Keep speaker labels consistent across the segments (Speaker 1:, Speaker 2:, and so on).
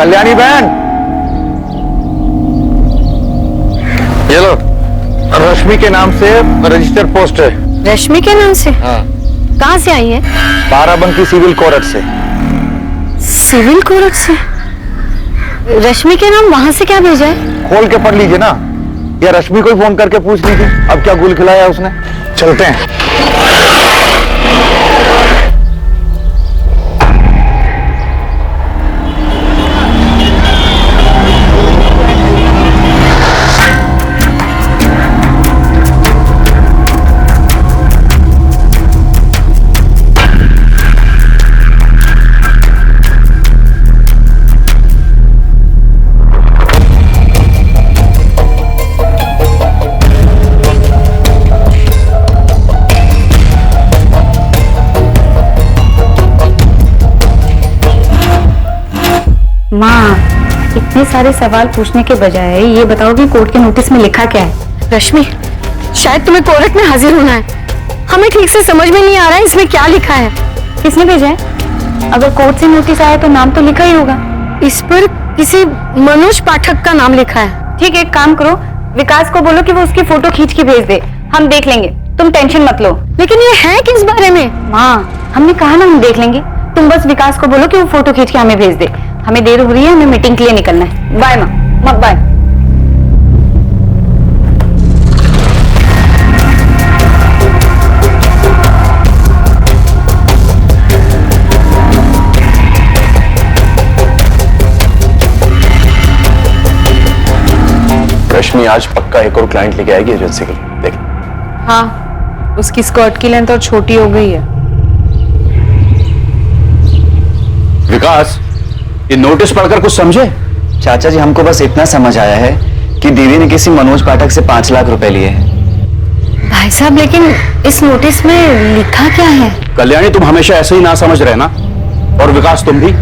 Speaker 1: कल्याणी बहन, ये लो, रश्मि के नाम से रजिस्टर पोस्ट है।
Speaker 2: रश्मि के नाम से?
Speaker 1: हाँ।
Speaker 2: कहाँ से आई है?
Speaker 1: बाराबंकी सिविल कोर्ट से।
Speaker 2: सिविल कोर्ट से? रश्मि के नाम वहां से क्या भेजा है?
Speaker 1: खोल के पढ़ लीजिए ना, या रश्मि को ही फोन करके पूछ लीजिए अब क्या गुल खिलाया उसने। चलते हैं।
Speaker 2: माँ, इतने सारे सवाल पूछने के बजाय ये बताओ कि कोर्ट के नोटिस में लिखा क्या है? रश्मि, शायद तुम्हें कोर्ट में हाजिर होना है। हमें ठीक से समझ में नहीं आ रहा है इसमें क्या लिखा है। किसने भेजा है? अगर कोर्ट से नोटिस आया तो नाम तो लिखा ही होगा। इस पर किसी मनोज पाठक का नाम लिखा है। ठीक है, एक काम करो, विकास को बोलो कि वो उसकी फोटो खींच के भेज दे, हम देख लेंगे, तुम टेंशन मत लो। लेकिन ये है किस बारे में? माँ, हमने कहा ना हम देख लेंगे, तुम बस विकास को बोलो कि वो फोटो खींच के हमें भेज दे। हमें देर हो रही है, हमें मीटिंग के लिए निकलना है। बाय माँ, बाय।
Speaker 3: रश्मि आज पक्का एक और क्लाइंट लेके आएगी एजेंसी के लिए, देख।
Speaker 4: हाँ, उसकी स्कर्ट की लेंथ और छोटी हो गई है।
Speaker 3: विकास, ये नोटिस पढ़कर कुछ समझे?
Speaker 5: चाचा जी, हमको बस इतना समझ आया है कि दीदी ने किसी मनोज पाठक से 5 लाख रुपए लिए हैं।
Speaker 2: भाई साहब, लेकिन इस नोटिस में लिखा क्या है?
Speaker 3: कल्याणी, तुम हमेशा ऐसे ही ना समझ रहे ना, और विकास तुम भी।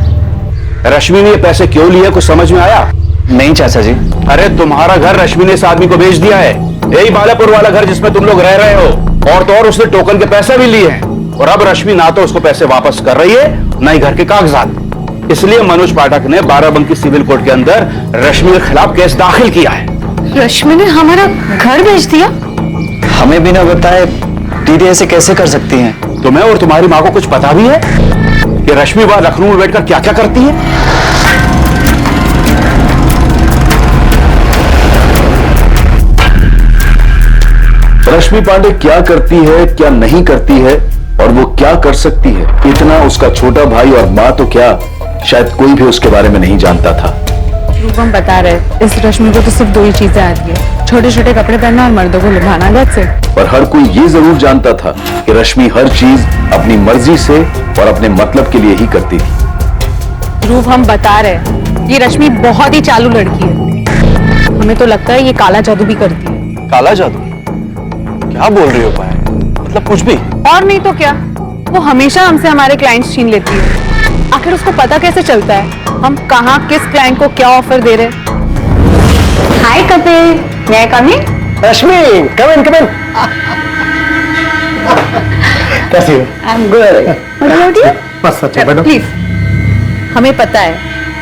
Speaker 3: रश्मि ने ये पैसे क्यों लिए, कुछ समझ में आया?
Speaker 5: नहीं चाचा जी।
Speaker 3: अरे तुम्हारा घर रश्मि ने इस आदमी को बेच दिया है, यही बालापुर वाला घर जिसमें तुम लोग रह रहे हो। और तो और उसने टोकन के पैसे भी लिए हैं, और अब रश्मि ना तो उसको पैसे वापस कर रही है, ना ही घर के कागजात। इसलिए मनोज पाठक ने बाराबंकी सिविल कोर्ट के अंदर रश्मि के खिलाफ केस दाखिल किया है।
Speaker 2: रश्मि ने हमारा घर बेच दिया?
Speaker 5: हमें बिना बताए दीदी ऐसे कैसे कर सकती हैं?
Speaker 3: तुम्हें और तुम्हारी माँ को कुछ पता भी है कि रश्मि वहां लखनऊ में बैठकर क्या क्या करती है? रश्मि पांडे क्या करती है, क्या नहीं करती है, और वो क्या कर सकती है, इतना उसका छोटा भाई और माँ तो क्या, शायद कोई भी उसके बारे में नहीं जानता था।
Speaker 4: रूपम बता रहे, इस रश्मि को तो सिर्फ 2 ही चीजें आती है, छोटे छोटे कपड़े पहनना और मर्दों को लुभाना। That's it.
Speaker 3: पर हर कोई ये जरूर जानता था कि रश्मि हर चीज अपनी मर्जी से और अपने मतलब के लिए ही करती थी।
Speaker 4: ध्रुव, हम बता रहे, ये रश्मि बहुत ही चालू लड़की है। हमें तो लगता है ये काला जादू भी करती है।
Speaker 3: काला जादू? क्या बोल रही हो पायल? मतलब कुछ भी?
Speaker 4: और नहीं तो क्या, वो हमेशा हमसे हमारे क्लाइंट्स छीन लेती है। आखिर उसको पता कैसे चलता है हम कहाँ किस क्लाइंट को क्या ऑफर दे रहे?
Speaker 2: हाय कपिल, मैं कमिंग?
Speaker 1: रश्मि, कम इन। कैसी हो?
Speaker 2: I am good. What about you?
Speaker 1: बस अच्छा बैठो।
Speaker 4: प्लीज। हमें पता है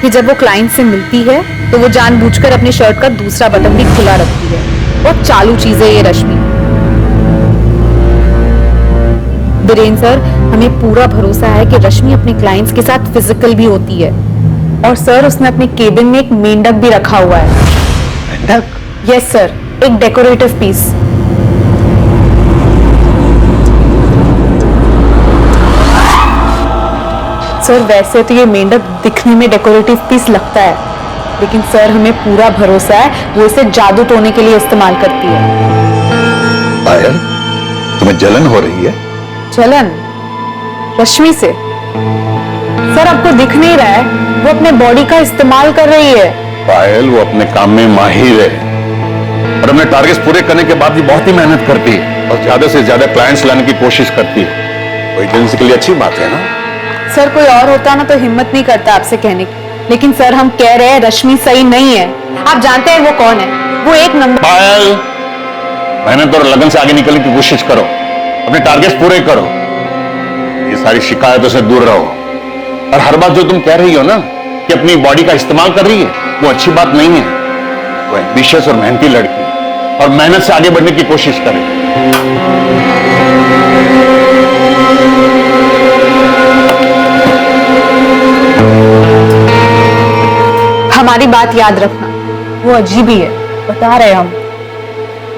Speaker 4: कि जब वो क्लाइंट से मिलती है तो वो जानबूझकर अपने शर्ट का दूसरा बटन भी खुला रखती है। बहुत चालू चीज है ये रश्मि। बीरेन सर, हमें पूरा भरोसा है कि रश्मि अपने क्लाइंट्स के साथ फिजिकल भी होती है। और सर, उसने अपने केबिन में एक मेंढक भी रखा हुआ है।
Speaker 1: मेंढक?
Speaker 4: यस सर, एक डेकोरेटिव पीस। सर, वैसे तो ये मेंढक दिखने में डेकोरेटिव पीस लगता है, लेकिन सर हमें पूरा भरोसा है वो इसे जादू टोने के लिए इस्तेमाल करती है।
Speaker 3: पायल, तुम्हें जलन हो रही है?
Speaker 4: जलन? रश्मि से? सर, आपको दिख नहीं रहा है, वो अपने बॉडी का इस्तेमाल कर रही है।
Speaker 3: पायल, वो अपने काम में माहिर है और अपने टारगेट्स पूरे करने के बाद भी बहुत ही मेहनत करती है और ज्यादा से ज्यादा क्लाइंट्स लाने की कोशिश करती है। वो एजेंसी के लिए अच्छी बात है ना?
Speaker 4: सर, कोई और होता ना तो हिम्मत नहीं करता आपसे कहने की, लेकिन सर हम कह रहे हैं रश्मि सही नहीं है। आप जानते हैं वो कौन है? वो एक नंबर।
Speaker 3: पायल, मेहनत और लगन से आगे निकलने की कोशिश करो, अपने टारगेट्स पूरे करो, ये सारी शिकायतों से दूर रहो। और हर बात जो तुम कह रही हो ना कि अपनी बॉडी का इस्तेमाल कर रही है, वो अच्छी बात नहीं है। वो एम्बिशियस और मेहनती लड़की है और मेहनत से आगे बढ़ने की कोशिश करे।
Speaker 4: हमारी बात याद रखना, वो अजीब ही है, बता रहे हम।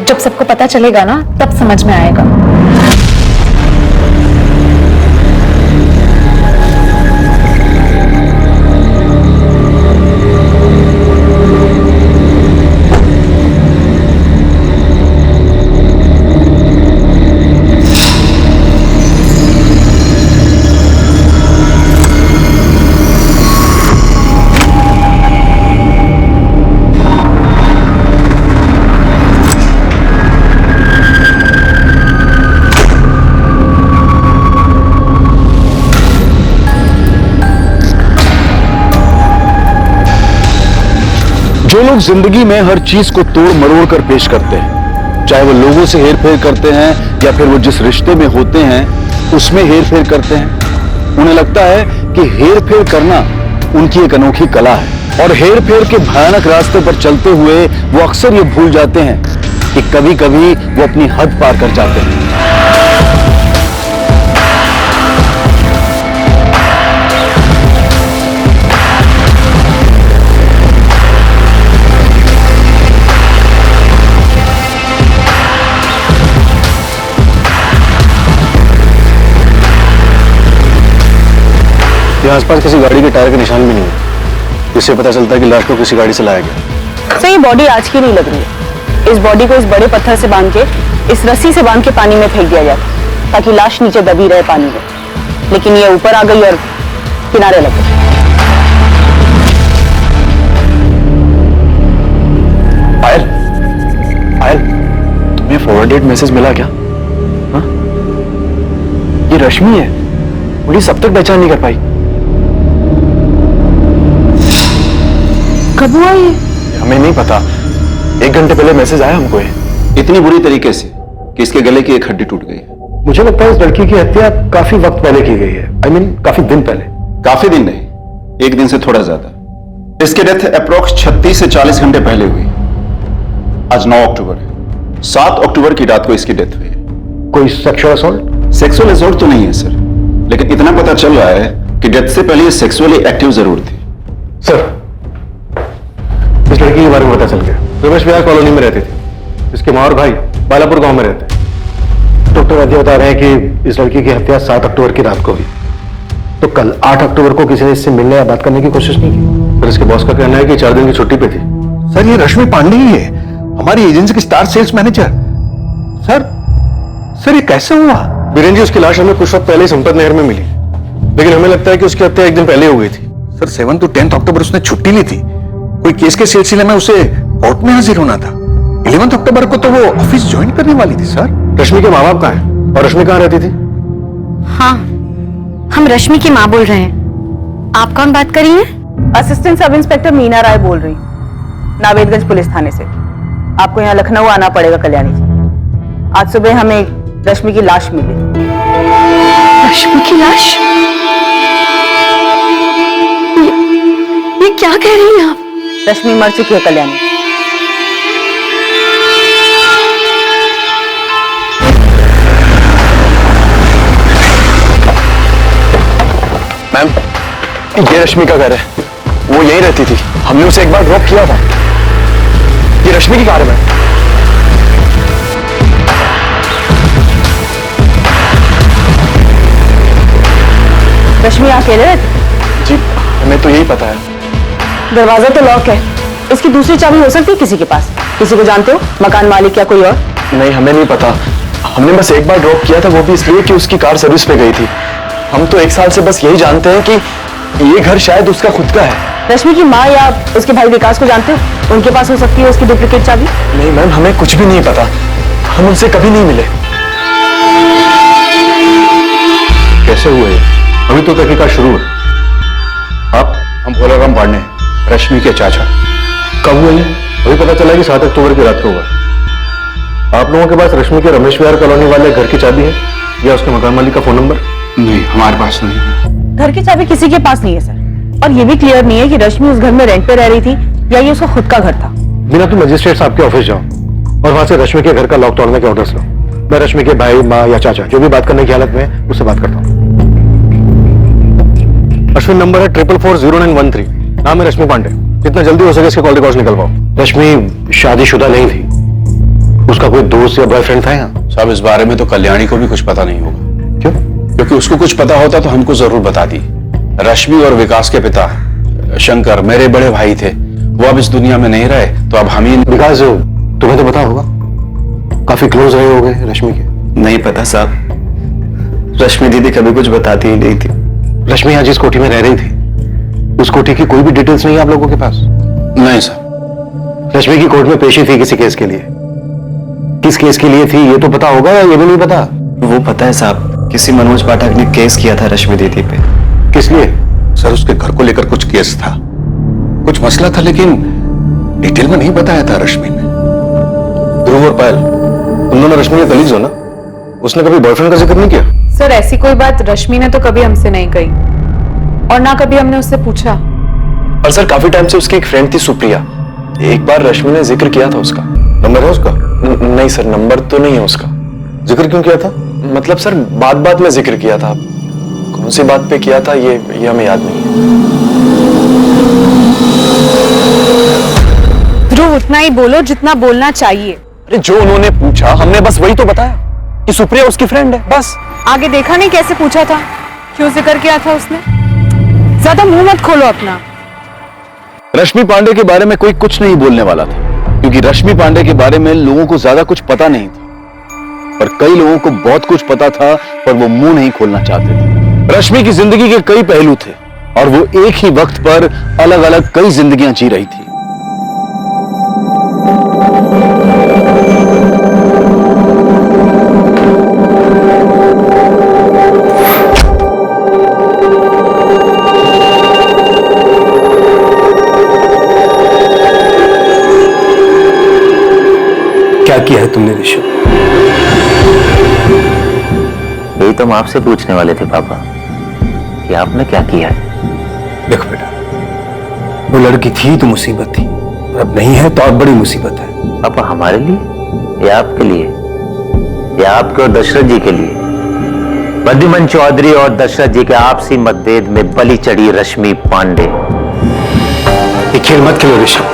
Speaker 4: जब सबको पता चलेगा ना, तब समझ में आएगा।
Speaker 3: जो लोग जिंदगी में हर चीज को तोड़ मरोड़ कर पेश करते हैं, चाहे वो लोगों से हेर फेर करते हैं या फिर वो जिस रिश्ते में होते हैं उसमें हेर फेर करते हैं, उन्हें लगता है कि हेर फेर करना उनकी एक अनोखी कला है। और हेर फेर के भयानक रास्ते पर चलते हुए वो अक्सर ये भूल जाते हैं कि कभी कभी वो अपनी हद पार कर जाते हैं।
Speaker 6: यहाँ आसपास किसी गाड़ी के टायर के निशान भी नहीं है, इससे पता चलता है कि लाश को किसी गाड़ी से लाया गया।
Speaker 7: सर, ये बॉडी आज की नहीं लग रही है। इस बॉडी को इस बड़े पत्थर से बांध के, इस रस्सी से बांध के पानी में फेंक दिया जाता ताकि लाश नीचे दबी रहे पानी में, लेकिन ये ऊपर आ गई और किनारे लग गई।
Speaker 6: पायल, पायल, तुम्हें फॉरवर्डेड मैसेज मिला क्या? हाँ? ये रश्मि है, मुझे सब तक पहचान नहीं कर पाई।
Speaker 7: कब हुआ ये?
Speaker 6: हमें नहीं पता, 1 घंटे पहले मैसेज आया हमको।
Speaker 3: इतनी बुरी तरीके से कि इसके गले की एक हड्डी टूट गई है।
Speaker 6: मुझे लगता है इस लड़की की हत्या काफी वक्त पहले की गई है। I mean, काफी दिन पहले।
Speaker 3: काफी दिन नहीं, 1 दिन से थोड़ा ज्यादा। इसकी डेथ अप्रोक्स 36 से 40 घंटे पहले हुई। आज 9 अक्टूबर है, 7 अक्टूबर की रात को इसकी डेथ हुई है।
Speaker 6: कोई सेक्सुअल असॉल्ट?
Speaker 3: सेक्सुअल असॉल्ट तो नहीं है सर, लेकिन इतना पता चल रहा है कि डेथ से पहले ये सेक्सुअली एक्टिव जरूर थी।
Speaker 6: सर, इस लड़की के बारे में पता चल गया। रमेश विहार कॉलोनी में रहती थी। इसके माँ और भाई बालापुर गांव में रहते हैं। डॉक्टर वैद्य बता रहे हैं कि इस लड़की की हत्या 7 अक्टूबर की रात को हुई। तो कल 8 अक्टूबर को किसी ने इससे मिलने या बात करने की कोशिश नहीं की। पर इसके बॉस का कहना है कि 4 दिन की छुट्टी पे थी।
Speaker 1: सर, ये रश्मि पांडे ही है, हमारी एजेंसी की स्टार सेल्स मैनेजर। सर ये कैसे हुआ?
Speaker 6: बीरेन जी, उसकी लाश हमें कुछ वक्त पहले ही संपत नहर में मिली, लेकिन हमें लगता है कि उसकी हत्या 1 दिन पहले हो गई थी।
Speaker 1: सर, 7 to 10 अक्टूबर उसने छुट्टी ली थी। कोई केस के सिलसिले में उसे कोर्ट में हाजिर होना था। 11 अक्टूबर को तो वो ऑफिस ज्वाइन करने वाली थी। सर,
Speaker 6: रश्मि के माँ बाप कहाँ हैं? और रश्मि कहाँ रहती थी?
Speaker 2: हाँ, हम रश्मि की माँ बोल रहे हैं। आप कौन बात कर रही हैं?
Speaker 7: असिस्टेंट सब इंस्पेक्टर मीना राय बोल रही, नावेदगंज पुलिस थाने से। आपको यहाँ लखनऊ आना पड़ेगा कल्याणी जी। आज सुबह हमें रश्मि की लाश मिली।
Speaker 2: रश्मि की लाश? ये क्या कह रही हैं आप?
Speaker 7: रश्मि मर चुकी है कल्याणी।
Speaker 6: मैम, ये रश्मि का घर है, वो यहीं रहती थी। हमने उसे एक बार ड्रॉप किया था। ये रश्मि की कार है मैम।
Speaker 7: रश्मि अकेले रहती?
Speaker 6: जी, हमें तो यही पता है।
Speaker 7: दरवाजा तो लॉक है, इसकी दूसरी चाबी हो सकती है किसी के पास? किसी को जानते हो, मकान मालिक या कोई और?
Speaker 6: नहीं, हमें नहीं पता। हमने बस एक बार ड्रॉप किया था, वो भी इसलिए कि उसकी कार सर्विस पे गई थी। हम तो 1 साल से बस यही जानते हैं कि ये घर शायद उसका खुद का है।
Speaker 7: रश्मि की माँ या उसके भाई विकास को जानते हो? उनके पास हो सकती है उसकी डुप्लीकेट चाबी।
Speaker 6: नहीं मैम, हमें कुछ भी नहीं पता। हम उनसे कभी नहीं मिले।
Speaker 3: कैसे हुए?
Speaker 6: अभी तो तहकीकात शुरू है।
Speaker 3: आप? हम भोलाराम पांडे, रश्मि के चाचा।
Speaker 6: कब हुआ ये? अभी पता चला कि 7 अक्टूबर की रात को हुआ। आप लोगों के पास रश्मि के रमेश विहार कॉलोनी वाले घर की चाबी है या उसके मकान मालिक का फोन नंबर?
Speaker 3: नहीं, हमारे पास नहीं है।
Speaker 7: घर की चाबी किसी के पास नहीं है सर। और ये भी क्लियर नहीं है कि रश्मि उस घर में रेंट पे रह रही थी या ये उसका खुद का घर था।
Speaker 6: बिना तुम मजिस्ट्रेट साहब के ऑफिस जाओ और वहां से रश्मि के घर का लॉक तोड़ने के ऑर्डर्स लो। मैं रश्मि के भाई, माँ या चाचा जो भी बात करने की हालत में है उससे बात करता हूँ। अश्विन नंबर है 44400913। नाम है रश्मि पांडे। जितना जल्दी हो सके इसके कॉल रिकॉर्ड्स निकलवाओ। रश्मि शादीशुदा नहीं थी, उसका कोई दोस्त या बॉयफ्रेंड था यहाँ?
Speaker 3: साहब इस बारे में तो कल्याणी को भी कुछ पता नहीं होगा।
Speaker 6: क्यों?
Speaker 3: क्योंकि उसको कुछ पता होता तो हमको जरूर बताती। रश्मि और विकास के पिता शंकर मेरे बड़े भाई थे, वो अब इस दुनिया में नहीं रहे तो अब हम ही।
Speaker 6: विकास तुम्हें तो पता होगा, काफी क्लोज रहे होगे रश्मि के।
Speaker 5: नहीं पता साहब, रश्मि दीदी कभी कुछ बताती ही नहीं थी।
Speaker 6: रश्मि यहाँ जिस कोठी में रह रही थी उस कोठी की कोई भी डिटेल्स नहीं है आप लोगों के पास?
Speaker 3: नहीं साहब।
Speaker 6: रश्मि की कोर्ट में पेशी थी किसी केस के लिए, किस केस के लिए थी ये तो पता होगा या ये भी नहीं पता?
Speaker 5: वो पता है साहब, किसी मनोज पाठक ने केस किया था रश्मि दीदी पे।
Speaker 6: किस लिए?
Speaker 1: सर उसके घर को लेकर कुछ केस था, कुछ मसला था, लेकिन डिटेल में नहीं बताया था रश्मि ने।
Speaker 6: ध्रुव और पायल, तुम दोनों रश्मि के कलीग्स हो ना? उसने कभी बॉयफ्रेंड का जिक्र नहीं किया?
Speaker 4: सर ऐसी कोई बात रश्मि ने तो कभी हमसे नहीं कही और ना कभी हमने उससे पूछा।
Speaker 5: और सर काफी टाइम से उसकी एक फ्रेंड थी सुप्रिया, एक बार रश्मि ने जिक्र किया था उसका।
Speaker 6: नंबर है उसका?
Speaker 5: नहीं सर, नंबर तो नहीं है उसका।
Speaker 6: जिक्र क्यों किया था?
Speaker 5: मतलब सर बात बात में जिक्र किया था, कौन सी बात पे किया था ये हमें याद नहीं है।
Speaker 4: ध्रुव उतना ही बोलो जितना बोलना चाहिए।
Speaker 5: अरे जो उन्होंने पूछा हमने बस वही तो बताया कि सुप्रिया उसकी फ्रेंड है, बस।
Speaker 4: आगे देखा नहीं कैसे पूछा था, क्यों जिक्र किया था उसने? ज्यादा मुंह मत खोलो अपना।
Speaker 3: रश्मि पांडे के बारे में कोई कुछ नहीं बोलने वाला था, क्योंकि रश्मि पांडे के बारे में लोगों को ज्यादा कुछ पता नहीं था, पर कई लोगों को बहुत कुछ पता था पर वो मुंह नहीं खोलना चाहते थे। रश्मि की जिंदगी के कई पहलू थे और वो एक ही वक्त पर अलग अलग कई जिंदगियां जी रही थी।
Speaker 6: क्या किया है तुमने ऋषभ?
Speaker 8: यही तो हम आपसे पूछने वाले थे पापा कि आपने क्या किया है।
Speaker 6: देखो बेटा, वो लड़की थी तो मुसीबत थी, और अब नहीं है तो और बड़ी मुसीबत है।
Speaker 8: पापा हमारे लिए या आपके लिए या आपके और दशरथ जी के लिए? बद्रीमन चौधरी और दशरथ जी के आपसी मतभेद में बलि चढ़ी रश्मि पांडे।
Speaker 6: ये खेल मत खेलो ऋषभ,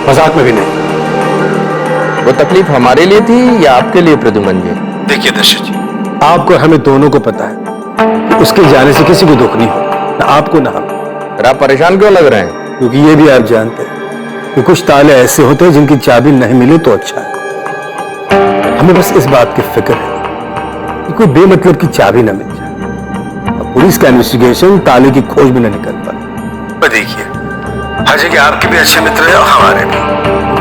Speaker 6: मजाक में भी नहीं।
Speaker 9: वो तकलीफ हमारे लिए थी या आपके लिए प्रद्युमन जी?
Speaker 6: देखिए दशरथ जी, आपको हमें दोनों को पता है कि उसके जाने से किसी को दुख नहीं होगा, ना आपको ना हम।
Speaker 9: फिर आप परेशान क्यों लग रहे हैं?
Speaker 6: क्योंकि ये भी आप जानते हैं कि कुछ ताले ऐसे होते हैं जिनकी चाबी नहीं मिले तो अच्छा है। हमें बस इस बात की फिक्र है कि कोई बेमतलब की चाबी न मिल जाए और पुलिस का इन्वेस्टिगेशन ताले की खोज में न निकल पाए। देखिए हर जगह आपके भी अच्छे मित्र हैं और हमारे भी,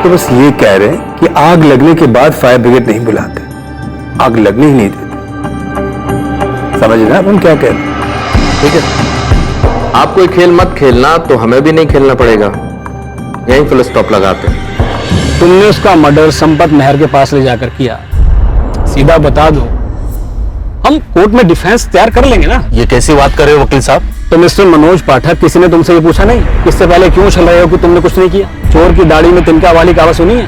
Speaker 6: तो बस ये कह रहे हैं कि आग लगने के बाद फायर ब्रिगेड नहीं बुलाते, आग लगने ही नहीं देते। समझ रहे हैं हम क्या कह रहे हैं? ठीक है,
Speaker 9: आप कोई खेल मत खेलना तो हमें भी नहीं खेलना पड़ेगा, यहीं फुल स्टॉप लगाते हैं।
Speaker 10: तुमने उसका मर्डर संपत नहर के पास ले जाकर किया, सीधा बता दो, हम कोर्ट में डिफेंस तैयार कर लेंगे ना।
Speaker 5: ये कैसी बात कर रहे हो वकील साहब?
Speaker 10: तो मिस्टर मनोज पाठक, किसी ने तुमसे ये पूछा नहीं इससे पहले क्यों चल रहे हो कि तुमने कुछ नहीं किया? चोर की दाढ़ी में तिनका वाली कहावत सुनी है?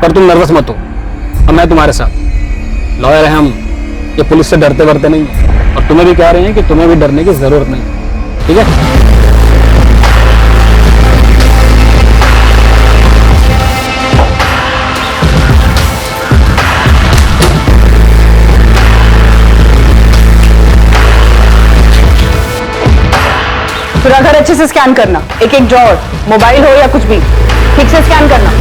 Speaker 10: पर तुम नर्वस मत हो, अब मैं तुम्हारे साथ लॉयर है हम, ये पुलिस से डरते वरते नहीं, और तुम्हें भी कह रहे हैं कि तुम्हें भी डरने की जरूरत नहीं, ठीक है?
Speaker 7: पूरा घर अच्छे से स्कैन करना, एक एक ड्रॉअर, मोबाइल हो या कुछ भी, ठीक से स्कैन करना।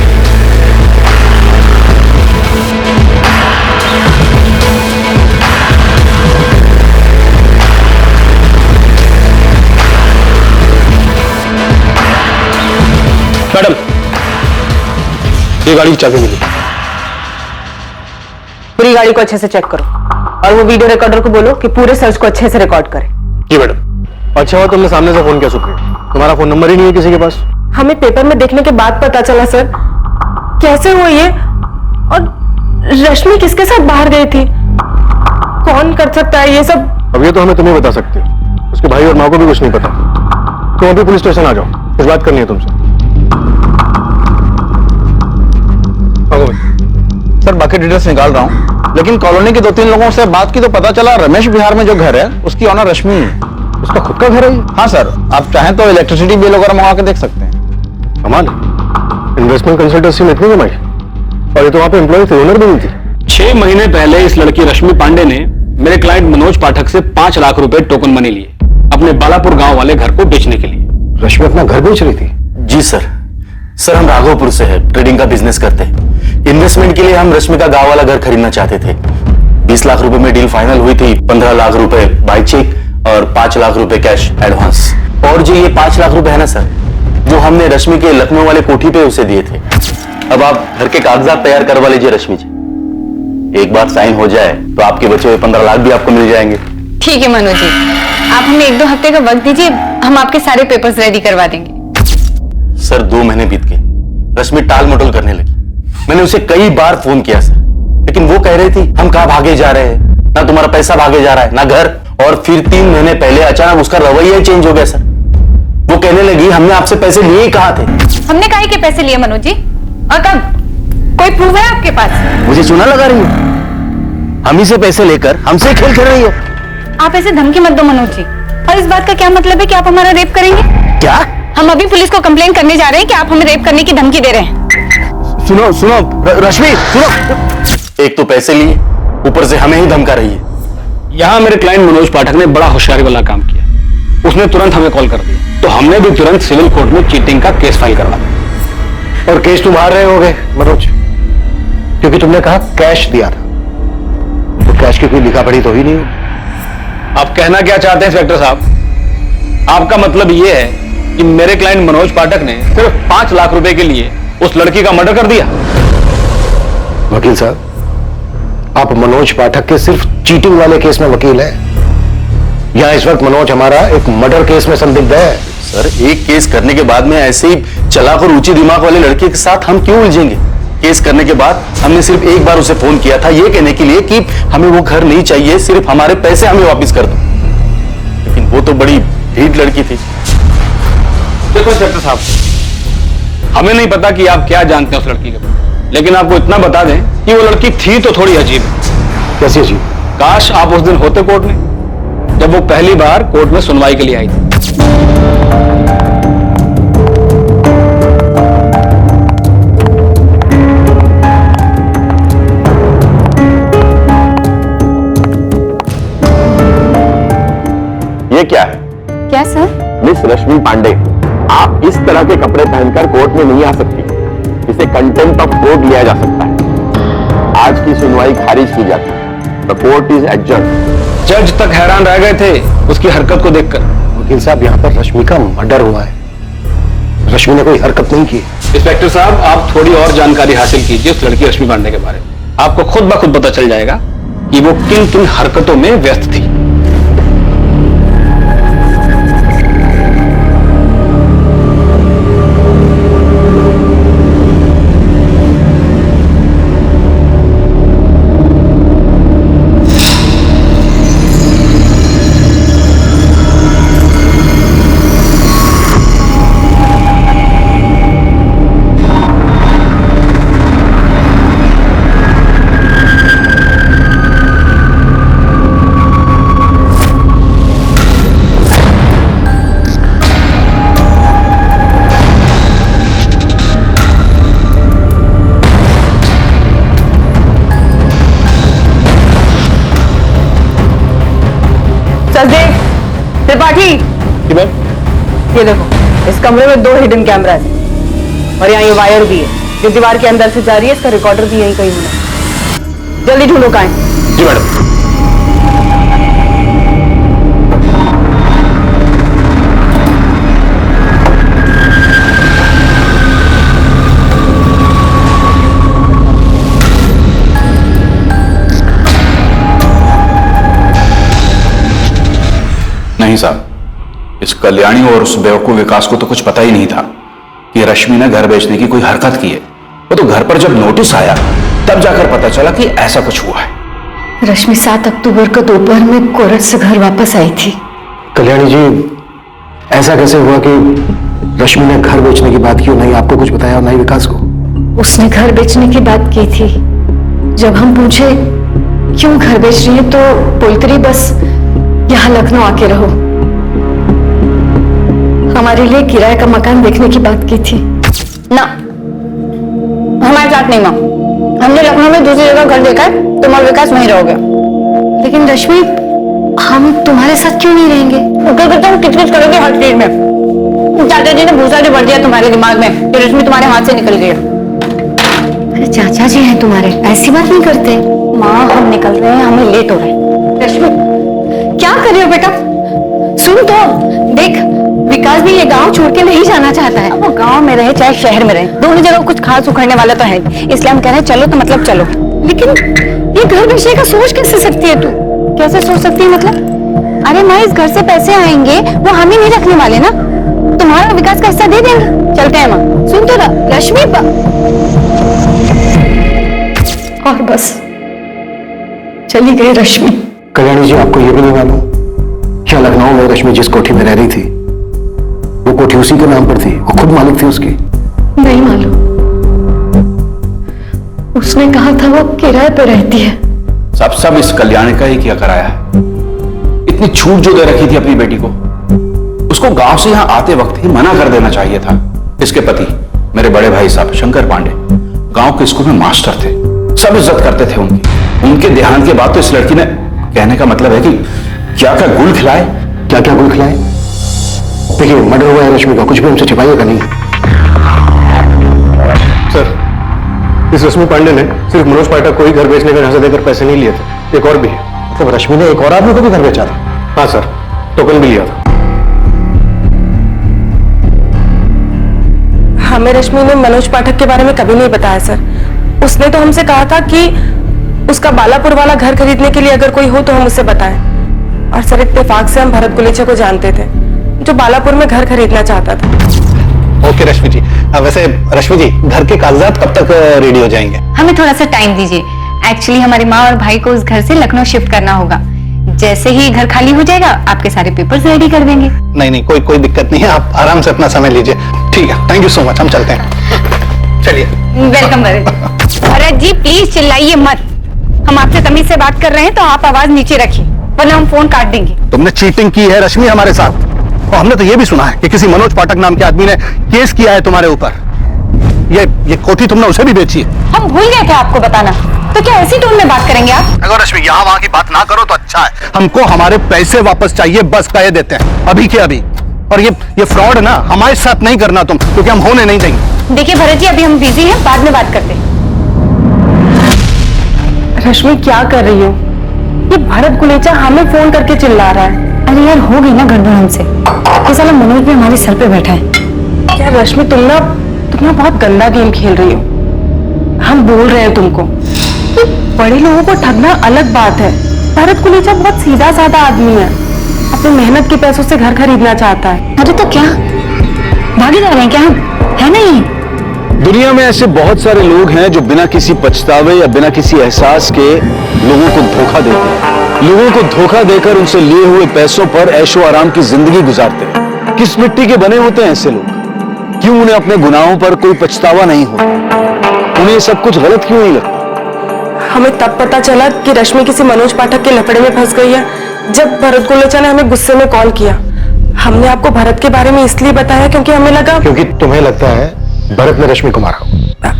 Speaker 6: मैडम, ये गाड़ी की चाबी मिली।
Speaker 7: पूरी गाड़ी को अच्छे से चेक करो और वो वीडियो रिकॉर्डर को बोलो कि पूरे सर्च को अच्छे से रिकॉर्ड करे।
Speaker 6: जी मैडम। अच्छा हुआ तुमने सामने से फोन किया सुप्रिया, तुम्हारा फोन नंबर ही नहीं है किसी के पास।
Speaker 4: हमें पेपर में देखने के बाद पता चला सर। कैसे हुआ ये? और रश्मि किसके साथ बाहर गई थी? कौन कर सकता है ये सब?
Speaker 6: अब ये तो हमें तुम्हें बता सकते हो, उसके भाई और माँ को भी कुछ नहीं पता। तुम अभी पुलिस स्टेशन आ जाओ, कुछ बात करनी है तुमसे। आओ भाई।
Speaker 3: सर बाकी डिटेल्स निकाल रहा हूँ, लेकिन कॉलोनी के 2-3 लोगों से बात की तो पता चला रमेश बिहार में जो घर है उसकी ऑनर रश्मि है।
Speaker 6: उसका खुद का घर है ये?
Speaker 3: हाँ सर, आप चाहें तो इलेक्ट्रिसिटी बिल वगैरह मंगा के देख सकते हैं।
Speaker 6: कमाल, इन्वेस्टमेंट कंसल्टेंसी में इतनी कमाई, और ये तो वहां पे एम्प्लॉय थी, ओनर भी नहीं थी।
Speaker 10: 6 महीने पहले इस लड़की रश्मि पांडे ने मेरे क्लाइंट मनोज पाठक से 5 लाख रुपए टोकन मनी लिए अपने बालापुर गांव वाले घर को बेचने के लिए।
Speaker 6: रश्मि अपना घर बेच रही थी?
Speaker 11: जी सर। सर हम राघवपुर से है, ट्रेडिंग का बिजनेस करते हैं। इन्वेस्टमेंट के लिए हम रश्मि का गांव वाला घर खरीदना चाहते थे। 20 लाख रुपए में डील फाइनल हुई थी। 15 लाख रुपए बाय चेक और 5 लाख रुपए कैश एडवांस। और जो ये 5 लाख रुपए है ना सर, जो हमने रश्मि के लखनऊ वाले कोठी पे उसे दिए थे। अब आप घर के कागजात तैयार करवा लीजिए रश्मि जी। एक बार साइन हो जाए तो आपके बचे हुए 15 लाख भी आपको मिल जाएंगे।
Speaker 2: ठीक है मनोज जी, आप हमें 1-2 हफ्ते का वक्त दीजिए, हम आपके सारे पेपर्स रेडी करवा देंगे।
Speaker 11: सर 2 महीने बीत गए, रश्मि टाल मटोल करने लगी। मैंने उसे कई बार फोन किया सर, लेकिन वो कह रही थी हम कहां भागे जा रहे हैं, ना तुम्हारा पैसा भागे जा रहा है ना घर। और फिर 3 महीने पहले अचानक उसका रवैया चेंज हो गया सर। वो कहने लगी हमने आपसे पैसे लिए ही कहां थे।
Speaker 2: हमने काहे के पैसे लिए मनोज जी, और कब? कोई प्रूफ है आपके पास?
Speaker 11: मुझे चूना लगा रही है, हम ही से पैसे लेकर हमसे खेल खेल रही है।
Speaker 2: आप ऐसे धमकी मत दो मनोज जी। और इस बात का क्या मतलब है कि आप हमारा रेप करेंगे?
Speaker 11: क्या?
Speaker 2: हम अभी पुलिस को कंप्लेन करने जा रहे हैं कि आप हमें रेप करने की धमकी दे रहे हैं।
Speaker 11: सुनो सुनो रश्मि सुनो, एक तो पैसे लिए, ऊपर से हमें ही धमका रही है।
Speaker 10: यहां मेरे क्लाइंट मनोज पाठक ने बड़ा होशियारी वाला काम किया। उसने तुरंत हमें कॉल कर दिया, तो हमने भी तुरंत सिविल कोर्ट में चीटिंग का केस फाइल करवा दिया।
Speaker 6: और केस तुम हार रहे होगे मनोज, क्योंकि तुमने कहा कैश दिया था, तो कैश की कोई लिखा पढ़ी तो ही नहीं।
Speaker 10: आप कहना क्या चाहते हैं इंस्पेक्टर साहब? आपका मतलब यह है कि मेरे क्लाइंट मनोज पाठक ने सिर्फ 5 लाख रुपए के लिए उस लड़की का मर्डर कर दिया?
Speaker 6: वकील साहब, आप मनोज पाठक के सिर्फ चीटिंग वाले केस में वकील हैं, या इस वक्त मनोज हमारा एक मर्डर केस में संदिग्ध है?
Speaker 11: सर एक केस करने के बाद में ऐसे ही चालाक और ऊंची दिमाग वाले लड़के के साथ हम क्यों उलझेंगे? केस करने के बाद हमने सिर्फ एक बार उसे फोन किया था ये कहने के लिए कि हमें वो घर नहीं चाहिए, सिर्फ हमारे पैसे हमें वापस कर दो। लेकिन वो तो बड़ी ढीठ लड़की थी।
Speaker 10: देखो इंस्पेक्टर साहब, हमें नहीं पता कि आप क्या जानते हैं उस लड़की के बारे में, लेकिन आपको इतना बता दें कि वो लड़की थी तो थोड़ी अजीब।
Speaker 6: कैसी अजीब?
Speaker 10: काश आप उस दिन होते कोर्ट में, जब वो पहली बार कोर्ट में सुनवाई के लिए आई थी।
Speaker 11: ये क्या है?
Speaker 2: क्या सर?
Speaker 11: मिस रश्मि पांडे, आप इस तरह के कपड़े पहनकर कोर्ट में नहीं आ सकती। इसे कंटेम्प्ट ऑफ कोर्ट लिया जा सकता है। आज की सुनवाई खारिज की जाती है। The court is adjourn.
Speaker 10: जज तक हैरान रह गए थे उसकी हरकत को देखकर।
Speaker 6: वकील साहब, यहाँ पर रश्मि का मर्डर हुआ है, रश्मि ने कोई हरकत नहीं की।
Speaker 10: इंस्पेक्टर साहब, आप थोड़ी और जानकारी हासिल कीजिए उस लड़की रश्मि पांडे के बारे में। आपको खुद ब खुद पता चल जाएगा कि वो किन किन हरकतों में व्यस्त थी।
Speaker 7: त्रिपाठी, ये देखो, इस कमरे में 2 हिडन कैमरा है और यहाँ ये वायर भी है जो दीवार के अंदर से जा रही है। इसका रिकॉर्डर भी यहीं कहीं होना। जल्दी ढूंढो कहाँ है।
Speaker 11: जी मैडम।
Speaker 3: नहीं साहब, इस कल्याणी और उस बेवकूफ विकास को तो कुछ पता ही नहीं था कि रश्मि ने घर बेचने की कोई हरकत की है। वो तो घर पर जब नोटिस आया तब जाकर पता चला कि ऐसा कुछ हुआ है।
Speaker 2: रश्मि 7 अक्टूबर को दोपहर में कोरट से घर वापस आई थी।
Speaker 6: कल्याणी जी, ऐसा कैसे हुआ कि रश्मि ने घर बेचने की बात की और नहीं आपको कुछ बताया और नहीं विकास को?
Speaker 2: उसने घर बेचने की बात की थी। जब हम पूछे क्यों घर बेच रही है तो बोलती रही बस यहाँ लखनऊ आके रहो। हमारे लिए किराए का मकान देखने की बात की थी।
Speaker 4: ना, हमारे साथ नहीं माँ। हमने लखनऊ में दूसरी जगह घर देखा है, तुम और विकास वहीं रहोगे।
Speaker 2: लेकिन रश्मि, हम तुम्हारे साथ क्यों नहीं रहेंगे?
Speaker 4: तो तुम किच-किच करोगे हर चीज में। चाचा जी ने भूसा जो भर दिया तुम्हारे दिमाग में कि रश्मि तुम्हारे हाथ से निकल गई है।
Speaker 2: अरे चाचा जी हैं तुम्हारे, ऐसी बात नहीं करते।
Speaker 4: माँ हम निकल रहे हैं, हमें लेट हो रहा है।
Speaker 2: रश्मि, क्या कर रही हो बेटा? सुन तो, देख विकास भी ये गांव छोड़ के नहीं जाना चाहता है।
Speaker 4: वो गांव में रहे चाहे शहर में रहे, दोनों जगह कुछ खास उखड़ने वाला तो है, इसलिए हम कह रहे हैं चलो तो मतलब चलो।
Speaker 2: लेकिन ये घर बेचने का सोच कैसे सकती है तू?
Speaker 4: कैसे सोच सकती है मतलब? अरे माँ, इस घर से पैसे आएंगे वो हम ही नहीं रखने वाले ना, तुम्हारा विकास का हिस्सा दे देंगे। चलते हैं माँ।
Speaker 2: सुन तो रश्मि, और बस चली गई रश्मि।
Speaker 6: कल्याणी जी, आपको ये भी नहीं मालूम क्या लखनऊ में रश्मि जिस कोठी में रह रही थी वो कोठी उसी के नाम पर थी, वो खुद मालिक थी उसकी?
Speaker 2: नहीं मालूम, उसने कहा था वो किराए पर रहती है।
Speaker 3: सब इस कल्याणी का ही किया कराया है। इतनी छूट जो दे रखी थी अपनी बेटी को, उसको गांव से यहां आते वक्त ही मना कर देना चाहिए था। इसके पति मेरे बड़े भाई साहब शंकर पांडे गांव के स्कूल में मास्टर थे, सब इज्जत करते थे उनकी। उनके देहांत के बाद तो इस लड़की ने, कहने का मतलब है कि क्या क्या गुल खिलाए।
Speaker 6: क्या क्या गुल खिलाए? देखिए, मर्डर हुआ है रश्मि का, कुछ भी हमसे छिपाइएगा नहीं। सर, इस रश्मि पांडे ने सिर्फ मनोज पाठक को ही घर बेचने का झांसा देकर पैसे नहीं लिए थे, एक और भी है। मतलब रश्मि ने एक और आदमी को भी घर बेचा था? हाँ सर, टोकन भी लिया था।
Speaker 7: हमें रश्मि ने मनोज पाठक के बारे में कभी नहीं बताया सर। उसने तो हमसे कहा था कि उसका बालापुर वाला घर खरीदने के लिए अगर कोई हो तो हम उसे बताएं। और सर, इत्तेफाक से हम भरत गुलेचा को जानते थे जो बालापुर में घर खरीदना चाहता था।
Speaker 6: ओके रश्मि जी, वैसे रश्मि जी, घर के कागजात कब तक रेडी हो जाएंगे?
Speaker 2: हमें थोड़ा सा टाइम दीजिए। एक्चुअली हमारी माँ और भाई को उस घर से लखनऊ शिफ्ट करना होगा। जैसे ही घर खाली हो जाएगा आपके सारे पेपर्स रेडी कर देंगे।
Speaker 6: नहीं, कोई दिक्कत नहीं है, आप आराम से अपना समय लीजिए। ठीक है, थैंक यू सो मच, हम चलते हैं। चलिए।
Speaker 2: वेलकम भरत। भरत जी प्लीज चिल्लाइए मत, हम आपसे तमीज से बात कर रहे हैं तो आप आवाज नीचे रखिए वरना हम फोन काट देंगे।
Speaker 6: तुमने चीटिंग की है रश्मि हमारे साथ, और हमने तो ये भी सुना है कि किसी मनोज पाठक नाम के आदमी ने केस किया है तुम्हारे ऊपर। ये कोठी तुमने उसे भी बेची है।
Speaker 2: हम भूल गए थे आपको बताना, तो क्या ऐसी टोन में बात करेंगे आप?
Speaker 6: अगर रश्मि यहाँ वहाँ की बात ना करो तो अच्छा है। हमको हमारे पैसे वापस चाहिए, बस कह देते हैं अभी के अभी। और ये फ्रॉड ना हमारे साथ नहीं करना तुम, क्योंकि हम होने नहीं देंगे।
Speaker 2: देखिए भरत जी, अभी हम बिजी हैं, बाद में बात करते हैं।
Speaker 7: रश्मि क्या कर रही हो? ये भरत गुलेचा हमें फोन करके चिल्ला रहा है।
Speaker 2: अरे यार, हो गई ना गड़बड़ हमसे। ये साला मनोज भी हमारे सर पे बैठा है।
Speaker 7: क्या रश्मि, तुम ना बहुत गंदा गेम खेल रही हो। हम बोल रहे हैं तुमको कि बड़े लोगों को ठगना अलग बात है। भरत गुलेचा बहुत सीधा साधा आदमी है, अपनी मेहनत के पैसों से घर खरीदना चाहता है।
Speaker 2: अरे तो क्या भागीदार हैं क्या हम? है नहीं?
Speaker 3: दुनिया में ऐसे बहुत सारे लोग हैं जो बिना किसी पछतावे या बिना किसी एहसास के लोगों को धोखा देते हैं। लोगों को धोखा देकर उनसे लिए हुए पैसों पर ऐशो आराम की जिंदगी गुजारते हैं। किस मिट्टी के बने होते हैं ऐसे लोग? क्यों उन्हें अपने गुनाहों पर कोई पछतावा नहीं होता? उन्हें ये सब कुछ गलत क्यों नहीं लगता?
Speaker 7: हमें तब पता चला कि रश्मि किसी मनोज पाठक के लफड़े में फंस गई है जब भरत गुलेचा ने हमें गुस्से में कॉल किया। हमने आपको भरत के बारे में इसलिए बताया क्योंकि हमें लगा,
Speaker 6: क्योंकि तुम्हें लगता है भरत ने रश्मि को मारा।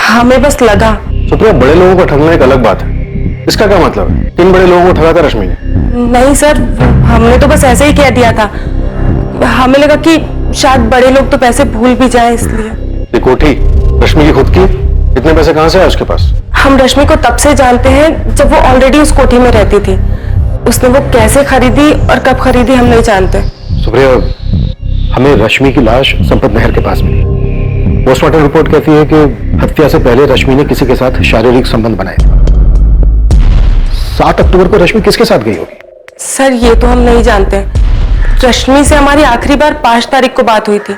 Speaker 7: हमें बस लगा।
Speaker 6: सुप्रिया, बड़े लोगों को ठगना एक अलग बात है, इसका क्या मतलब है? किन बड़े लोगों को ठगा था रश्मि ने?
Speaker 7: नहीं सर, हमने तो बस ऐसे ही कह दिया था। हमें लगा कि शायद बड़े लोग तो पैसे भूल भी जाए, इसलिए।
Speaker 6: ये कोठी रश्मि की खुद की, इतने पैसे कहां से आए उसके पास?
Speaker 7: हम रश्मि को तब से जानते हैं जब वो ऑलरेडी उस कोठी में रहती थी। उसने वो कैसे खरीदी और कब खरीदी हम नहीं जानते।
Speaker 6: सुप्रिया, हमें रश्मि की लाश संपत नहर के पास मिली। पोस्टमार्टम रिपोर्ट कहती है कि हत्या से पहले रश्मि ने किसी के साथ शारीरिक संबंध बनाए। 7 अक्टूबर को रश्मि किसके साथ गई होगी?
Speaker 7: सर, ये तो हम नहीं जानते। रश्मि से हमारी आखिरी बार 5 तारीख को बात हुई थी।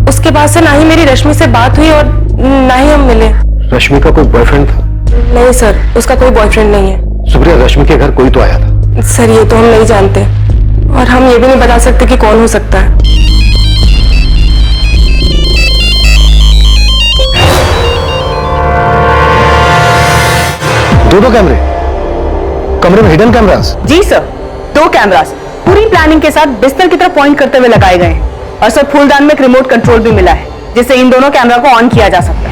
Speaker 7: उसके बाद से ना ही मेरी रश्मि से बात हुई और ना ही हम मिले।
Speaker 6: रश्मि का कोई बॉयफ्रेंड था?
Speaker 7: नहीं सर, उसका कोई बॉयफ्रेंड नहीं है।
Speaker 6: सुप्रिया, रश्मि के घर कोई तो आया था।
Speaker 7: सर, ये तो हम नहीं जानते। और हम ये भी नहीं बता सकते कि कौन हो सकता है।
Speaker 6: दो कैमरे, कमरे में हिडन कैमरास।
Speaker 7: जी सर, 2 कैमरास पूरी प्लानिंग के साथ बिस्तर की तरफ पॉइंट करते हुए लगाए गए हैं। और सर फूलदान में एक रिमोट कंट्रोल भी मिला है जिससे इन दोनों कैमरा को ऑन किया जा सकता है।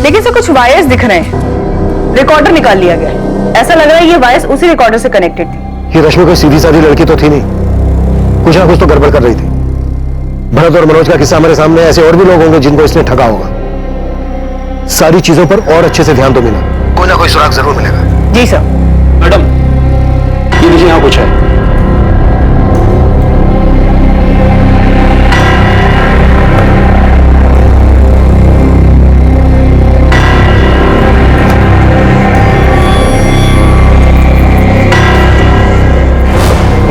Speaker 7: लेकिन सर कुछ वायर्स दिख रहे हैं, रिकॉर्डर निकाल लिया गया है। ऐसा लग रहा है ये वायर्स उसी रिकॉर्डर से कनेक्टेड थी।
Speaker 6: ये रश्मि कोई सीधी सादी लड़की तो थी नहीं, कुछ ना कुछ तो गड़बड़ कर रही थी। भरत और मनोज का किस्सा हमारे सामने, ऐसे और भी लोग होंगे जिनको इसने ठगा होगा। सारी चीजों पर और अच्छे से ध्यान दो मीना, कोई ना कोई सुराग जरूर मिलेगा।
Speaker 7: जी सर।
Speaker 10: मैडम, ये लीजिए, यहाँ कुछ है।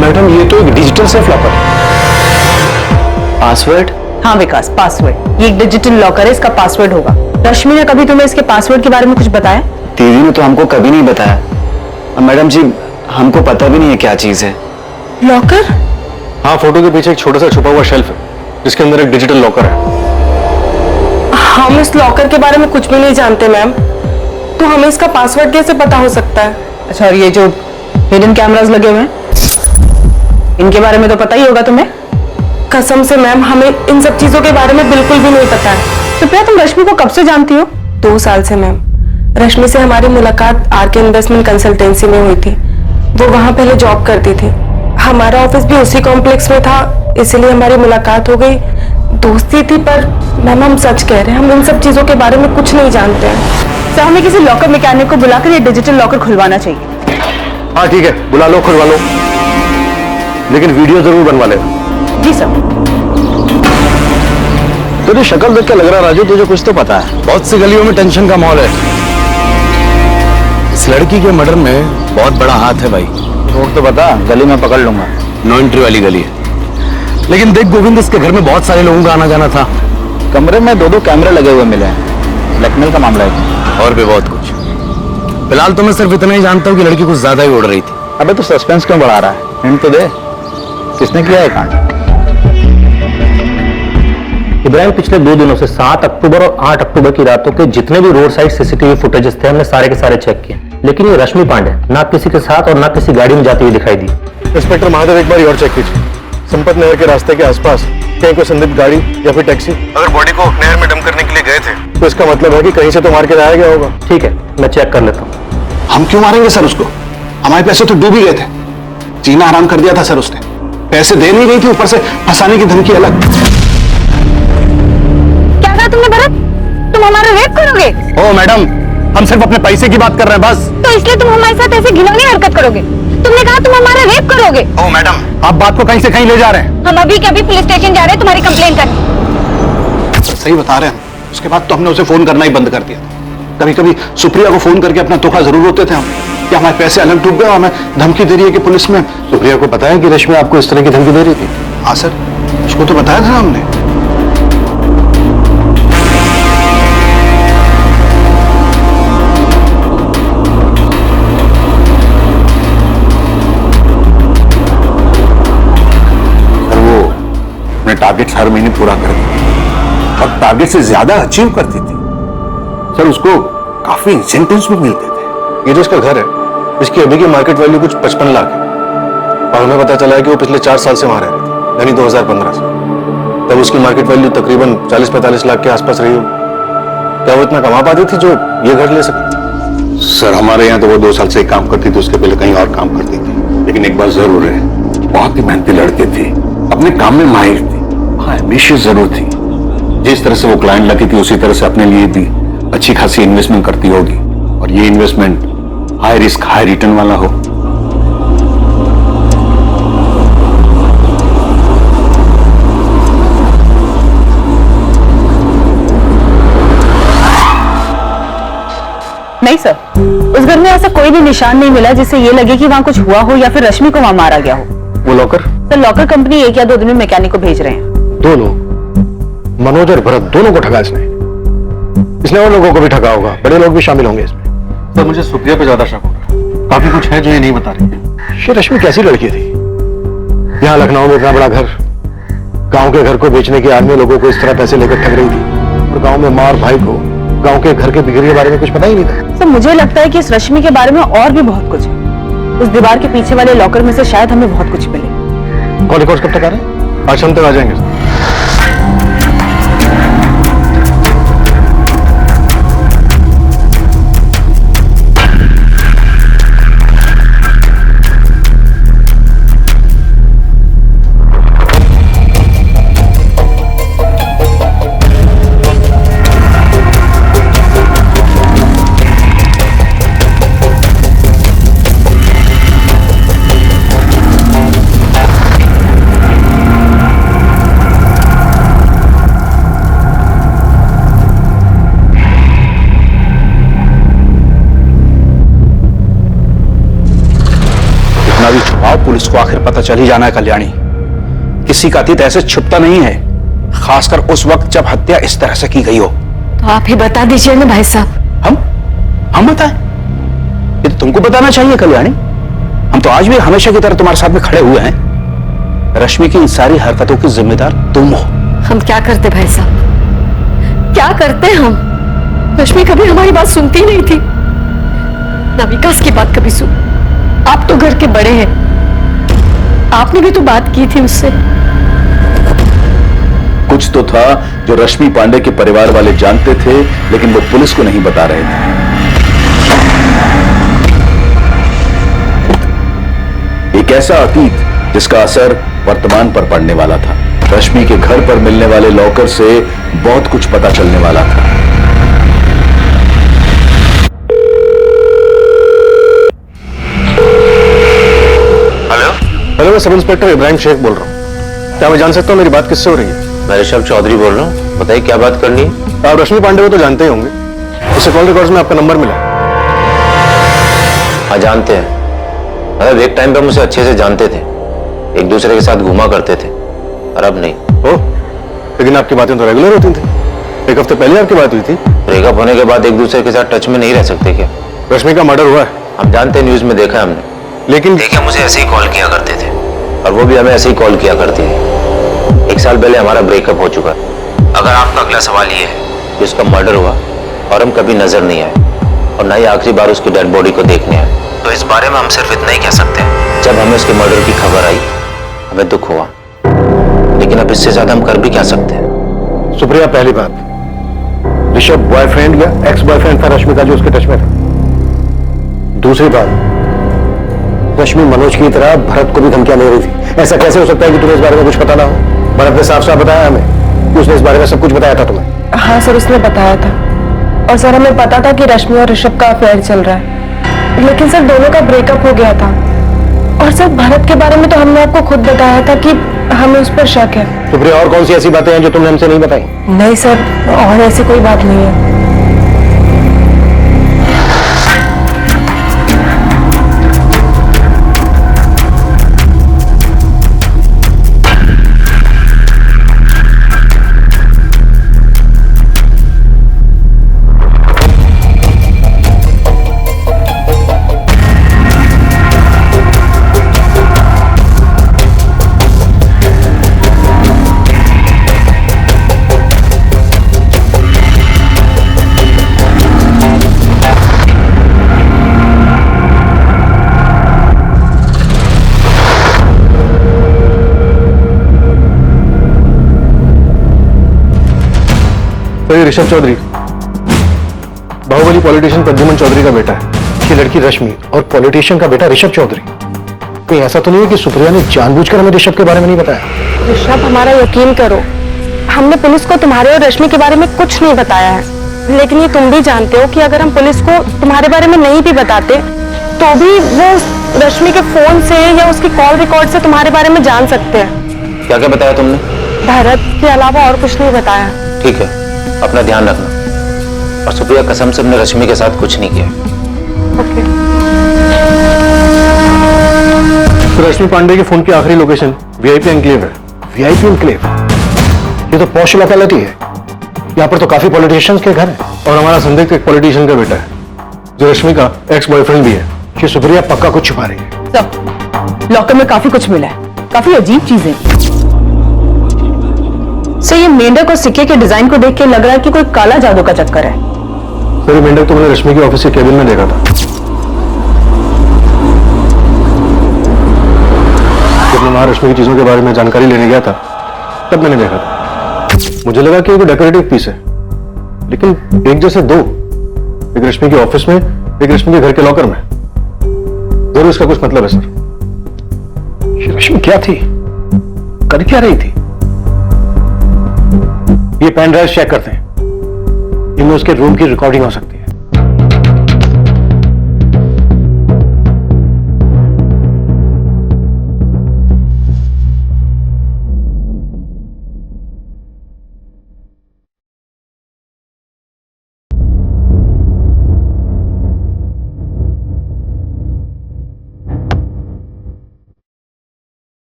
Speaker 10: मैडम, ये तो एक डिजिटल सेफ लॉकर है।
Speaker 5: पासवर्ड?
Speaker 7: हाँ विकास, पासवर्ड। ये एक डिजिटल लॉकर है, इसका पासवर्ड होगा। रश्मि ने कभी तुम्हें इसके पासवर्ड के बारे में कुछ बताया?
Speaker 5: दीदी ने तो हमको कभी नहीं बताया। और मैडम जी, हमको पता भी नहीं है क्या चीज है।
Speaker 7: लॉकर?
Speaker 6: हाँ, फोटो के पीछे एक छोटा सा छुपा हुआ शेल्फ है जिसके अंदर एक डिजिटल लॉकर है।
Speaker 7: हम इस लॉकर के बारे में कुछ भी नहीं जानते मैम, तो हमें इसका पासवर्ड कैसे पता हो सकता है? अच्छा, और ये जो हिडन कैमरास लगे हुए हैं, इनके बारे में तो पता ही होगा तुम्हें। कसम से मैम, हमें इन सब चीजों के बारे में बिल्कुल भी नहीं पता है। तो प्रिया, तुम रश्मि को कब से जानती हो? 2 साल से मैम। रश्मि से हमारी मुलाकात आरके इन्वेस्टमेंट कंसल्टेंसी में हुई थी। वो वहां पहले जॉब करती थी, हमारा ऑफिस भी उसी कॉम्प्लेक्स में था, इसलिए हमारी मुलाकात हो गई। दोस्ती थी, पर मैम हम सच कह रहे हैं, हम इन सब चीजों के बारे में कुछ नहीं जानते हैं। सर, हमें किसी लॉकर मैकेनिक को बुलाकर ये डिजिटल लॉकर खुलवाना चाहिए।
Speaker 6: हाँ ठीक है, बुला लो, खुलवा लो, लेकिन वीडियो जरूर बनवा लेना।
Speaker 7: जी सर।
Speaker 6: तुझे शक्ल देख के लग रहा राजू तुझे कुछ तो पता है।
Speaker 11: बहुत सी गलियों में टेंशन का माहौल है। इस लड़की के मर्डर में बहुत बड़ा हाथ है भाई।
Speaker 5: रोड तो बता, गली में पकड़ लूंगा।
Speaker 11: नो एंट्री वाली गली है। लेकिन देख गोविंद, इसके घर में बहुत सारे लोगों का आना जाना था।
Speaker 5: कमरे में 2 कैमरे लगे हुए मिले हैं। ब्लैकमेल का मामला है
Speaker 11: और भी बहुत कुछ। फिलहाल तो मैं सिर्फ इतना ही जानता हूँ कि लड़की कुछ ज्यादा ही उड़ रही थी।
Speaker 5: अबे तो सस्पेंस क्यों बढ़ा रहा है? हिंट तो दे, किसने किया है कांड?
Speaker 10: इब्राहिम, पिछले 2 दिनों से 7 अक्टूबर और 8 अक्टूबर की रातों के जितने भी रोड साइड सीसीटीवी फुटेजेस थे, हमने सारे के सारे चेक किए, लेकिन ये रश्मि पांडे ना किसी के साथ और ना किसी गाड़ी में जाती हुई दिखाई दी।
Speaker 6: इंस्पेक्टर महादेव, एक बार और चेक कीजिए संपत नगर के रास्ते के आसपास कहीं कोई संदिग्ध गाड़ी या फिर टैक्सी। अगर बॉडी को नहर में डंप करने के लिए गए थे तो इसका मतलब है कि कहीं से तो मार के लाया गया होगा।
Speaker 10: ठीक है, मैं चेक कर लेता हूँ।
Speaker 3: हम क्यों मारेंगे सर उसको? हमारे पैसे तो डूब ही गए थे। जीना हराम कर दिया था सर उसने। पैसे दे नहीं रही थी, ऊपर से फंसाने की धमकी अलग।
Speaker 2: क्या कहा तुमने भरत? तुम हमारा रेप करोगे?
Speaker 11: ओ मैडम, हम सिर्फ अपने पैसे की बात कर रहे हैं बस।
Speaker 2: तो इसलिए तुम हमारे साथ ऐसे घिनौनी हरकत करोगे? तुमने कहा तुम हमारा रेप करोगे।
Speaker 11: ओ मैडम, आप बात को कहीं से कहीं ले जा रहे हैं।
Speaker 2: हम अभी के अभी पुलिस स्टेशन जा रहे हैं तुम्हारी कंप्लेन करने।
Speaker 3: सही बता रहे हैं। उसके बाद तो हमने उसे फोन करना ही बंद कर दिया। कभी कभी सुप्रिया को फोन करके अपना धोखा जरूर होते थे हम कि हमारे पैसे अलग डूब गए और हमें धमकी दे रही है कि पुलिस में।
Speaker 6: सुप्रिया को पता है कि रश्मि आपको इस तरह की धमकी दे रही थी?
Speaker 3: हाँ सर, उसको तो बताया था हमने। टारगेट हर महीने पूरा कर दी और टारगेट से ज्यादा अचीव करती थी सर। उसको काफी इंसेंटिव्स भी मिलते थे।
Speaker 6: ये जो इसका घर है, इसकी अभी की मार्केट वैल्यू कुछ 55 लाख है और हमें पता चला है कि वो पिछले 4 साल से वहां रह रही थी, यानी 2015 से। तब उसकी मार्केट वैल्यू तकरीबन 40-45 लाख के आसपास रही होगी। क्या वो इतना कमा पाती थी जो ये घर ले सके?
Speaker 3: सर हमारे यहाँ तो वो 2 साल से काम करती थी, उसके पहले कहीं और काम करती थी। लेकिन एक बात जरूर है, बहुत ही मेहनती लड़की थी, अपने काम में माहिर थी, एम्बिशियस जरूर थी। जिस तरह से वो क्लाइंट लगी थी उसी तरह से अपने लिए भी अच्छी खासी इन्वेस्टमेंट करती होगी और ये investment high risk high return वाला हो।
Speaker 7: नहीं सर, उस घर में ऐसा कोई भी निशान नहीं मिला जिससे ये लगे कि वहाँ कुछ हुआ हो या फिर रश्मि को वहाँ मारा गया हो।
Speaker 6: वो लॉकर?
Speaker 7: सर लॉकर कंपनी 1 या 2 दिन में मैकेनिक को भेज रहे हैं।
Speaker 6: 2 लोग? मनोज और भरत दोनों को ठगा इसने। इसने और लोगों को भी ठगा होगा, बड़े लोग भी शामिल होंगे इसमें। तो मुझे सुप्रिया पे ज्यादा शक हो रहा है। काफी कुछ है जो ये नहीं बता रही। ये रश्मि कैसी लड़की थी? यहाँ लखनऊ में इतना बड़ा घर, गांव के घर को बेचने के आदमी लोगों को इस तरह पैसे लेकर ठग रही थी, और गांव में माँ और भाई को गांव के घर के बिक्री के बारे में कुछ पता ही नहीं था।
Speaker 7: सर मुझे लगता है कि इस रश्मि के बारे में और भी बहुत कुछ है। उस दीवार के पीछे वाले लॉकर में से शायद हमें बहुत कुछ मिले।
Speaker 6: कॉल रिकॉर्ड कब तक आ रहे हैं? आज शाम तक आ जाएंगे।
Speaker 3: भी छुपाओ, पुलिस को आखिर पता चल ही जाना है कल्याणी। किसी का अतीत ऐसे छुपता नहीं है, खासकर उस वक्त जब हत्या इस तरह से की गई हो।
Speaker 2: तो आप ही बता दीजिए ना भाई साहब।
Speaker 3: हम बताएं? ये तो तुमको बताना चाहिए कल्याणी। हम तो आज भी हमेशा की तरह तुम्हारे साथ में खड़े हुए हैं। रश्मि की इन सारी हरकतों की जिम्मेदार तुम हो।
Speaker 2: हम क्या करते भाई साहब, क्या करते हम? रश्मि कभी हमारी बात सुनती नहीं थी, ना विकास की बात कभी सुन। आप तो घर के बड़े हैं, आपने भी तो बात की थी उससे।
Speaker 11: कुछ तो था जो रश्मि पांडे के परिवार वाले जानते थे, लेकिन वो पुलिस को नहीं बता रहे थे। एक ऐसा अतीत जिसका असर वर्तमान पर पड़ने वाला था। रश्मि के घर पर मिलने वाले लॉकर से बहुत कुछ पता चलने वाला था।
Speaker 6: हेलो, मैं सब इंस्पेक्टर इब्राहिम शेख बोल रहा हूँ। क्या मैं जान सकता हूँ मेरी बात किससे हो रही है?
Speaker 8: मैं ऋषभ चौधरी बोल रहा हूँ, बताइए क्या बात करनी है?
Speaker 6: आप रश्मि पांडे को तो जानते ही होंगे, उससे कॉल रिकॉर्ड्स में आपका नंबर मिला।
Speaker 8: हाँ जानते हैं, मतलब एक टाइम पे मुझे अच्छे से जानते थे, एक दूसरे के साथ घूमा करते थे, और अब नहीं।
Speaker 6: ओह, लेकिन आपकी बातें तो रेगुलर होती थी। एक हफ्ते पहले आपकी बात हुई थी।
Speaker 8: ब्रेकअप होने के बाद एक दूसरे के साथ टच में नहीं रह सकते क्या?
Speaker 6: रश्मि का मर्डर हुआ है।
Speaker 8: हम जानते हैं, न्यूज में देखा है हमने,
Speaker 6: लेकिन
Speaker 8: देखिए मुझे ऐसे ही कॉल किया करते थे, और वो भी हमें ऐसे ही कॉल किया करती थी। 1 साल पहले हमारा ब्रेकअप हो चुका है। अगर आपका अगला सवाल ये है कि उसका मर्डर हुआ और हम कभी नजर नहीं आए, और ना ही आखिरी बार उसकी डेड बॉडी को देखने आए, तो इस बारे में हम सिर्फ इतना ही कह सकते हैं, जब हमें उसके मर्डर की खबर आई हमें दुख हुआ, लेकिन अब इससे ज्यादा हम कर भी क्या सकते हैं?
Speaker 6: सुप्रिया, पहली बात, ऋषभ बॉयफ्रेंड या एक्स बॉयफ्रेंड था रश्मि का जो उसके टच में था? दूसरी बात, रश्मि मनोज की तरह भरत को भी धमकियां दे रही थी। ऐसा कैसे हो सकता है कि तुम्हें इस बारे में कुछ पता ना हो? भरत ने साफ साफ बताया हमें कि उसने इस बारे में सब कुछ बताया था तुम्हें।
Speaker 4: हाँ सर, उसने बताया था, और सर हमें पता था कि रश्मि और ऋषभ का अफेयर चल रहा है, लेकिन सर दोनों का ब्रेकअप हो गया था। और सर भरत के बारे में तो हमने आपको खुद बताया था कि हमें उस पर शक है।
Speaker 6: सुप्रिया, और कौन सी ऐसी बातें हैं जो तुमने हमसे नहीं बताई?
Speaker 4: नहीं सर, और ऐसी कोई बात नहीं है।
Speaker 6: तो ये ऋषभ चौधरी बाहुबली पॉलिटिशियन प्रद्युमन चौधरी का बेटा है। ये लड़की रश्मि और पॉलिटिशियन का बेटा ऋषभ चौधरी। कहीं ऐसा तो नहीं है कि सुप्रिया ने जानबूझकर हमें ऋषभ के बारे में नहीं बताया?
Speaker 4: ऋषभ, हमारा यकीन करो, हमने पुलिस को तुम्हारे और रश्मि के बारे में कुछ नहीं बताया है। लेकिन ये तुम भी जानते हो कि अगर हम पुलिस को तुम्हारे बारे में नहीं भी बताते तो भी वो रश्मि के फोन से या उसकी कॉल रिकॉर्ड से तुम्हारे बारे में जान सकते हैं।
Speaker 8: क्या क्या बताया तुमने?
Speaker 4: भरत के अलावा और कुछ नहीं बताया।
Speaker 8: ठीक है, अपना ध्यान रखना। और सुप्रिया कसम से हमने रश्मि के साथ कुछ नहीं किया।
Speaker 6: तो रश्मि पांडे के फोन की आखिरी लोकेशन वीआईपी एनक्लेव है। VIP enclave? ये तो पॉश लोकेलिटी है। यहाँ पर तो काफी पॉलिटिशियंस के घर हैं और हमारा संदिग्ध एक पॉलिटिशियन का बेटा है जो रश्मि का एक्स बॉयफ्रेंड भी है। ये सुप्रिया पक्का कुछ छुपा रही है।
Speaker 7: सब लॉकर में काफी कुछ मिला है, काफी अजीब चीजें। सर ये मेंढक और सिक्के के डिजाइन को देख के लग रहा है कि कोई काला जादू का चक्कर है।
Speaker 6: सर ये मेंढक तो मैंने रश्मि के ऑफिस के केबिन में देखा था। जब मैं वहां रश्मि की चीजों के बारे में जानकारी लेने गया था तब मैंने देखा था। मुझे लगा कि ये कोई डेकोरेटिव पीस है, लेकिन एक जैसे दो, एक रश्मि के ऑफिस में, एक रश्मि के घर के लॉकर में। जरूर इसका कुछ मतलब है सर। ये रश्मि क्या थी, कर क्या रही थी? ये पेन ड्राइव चेक करते हैं, इनमें उसके रूम की रिकॉर्डिंग हो सकती है।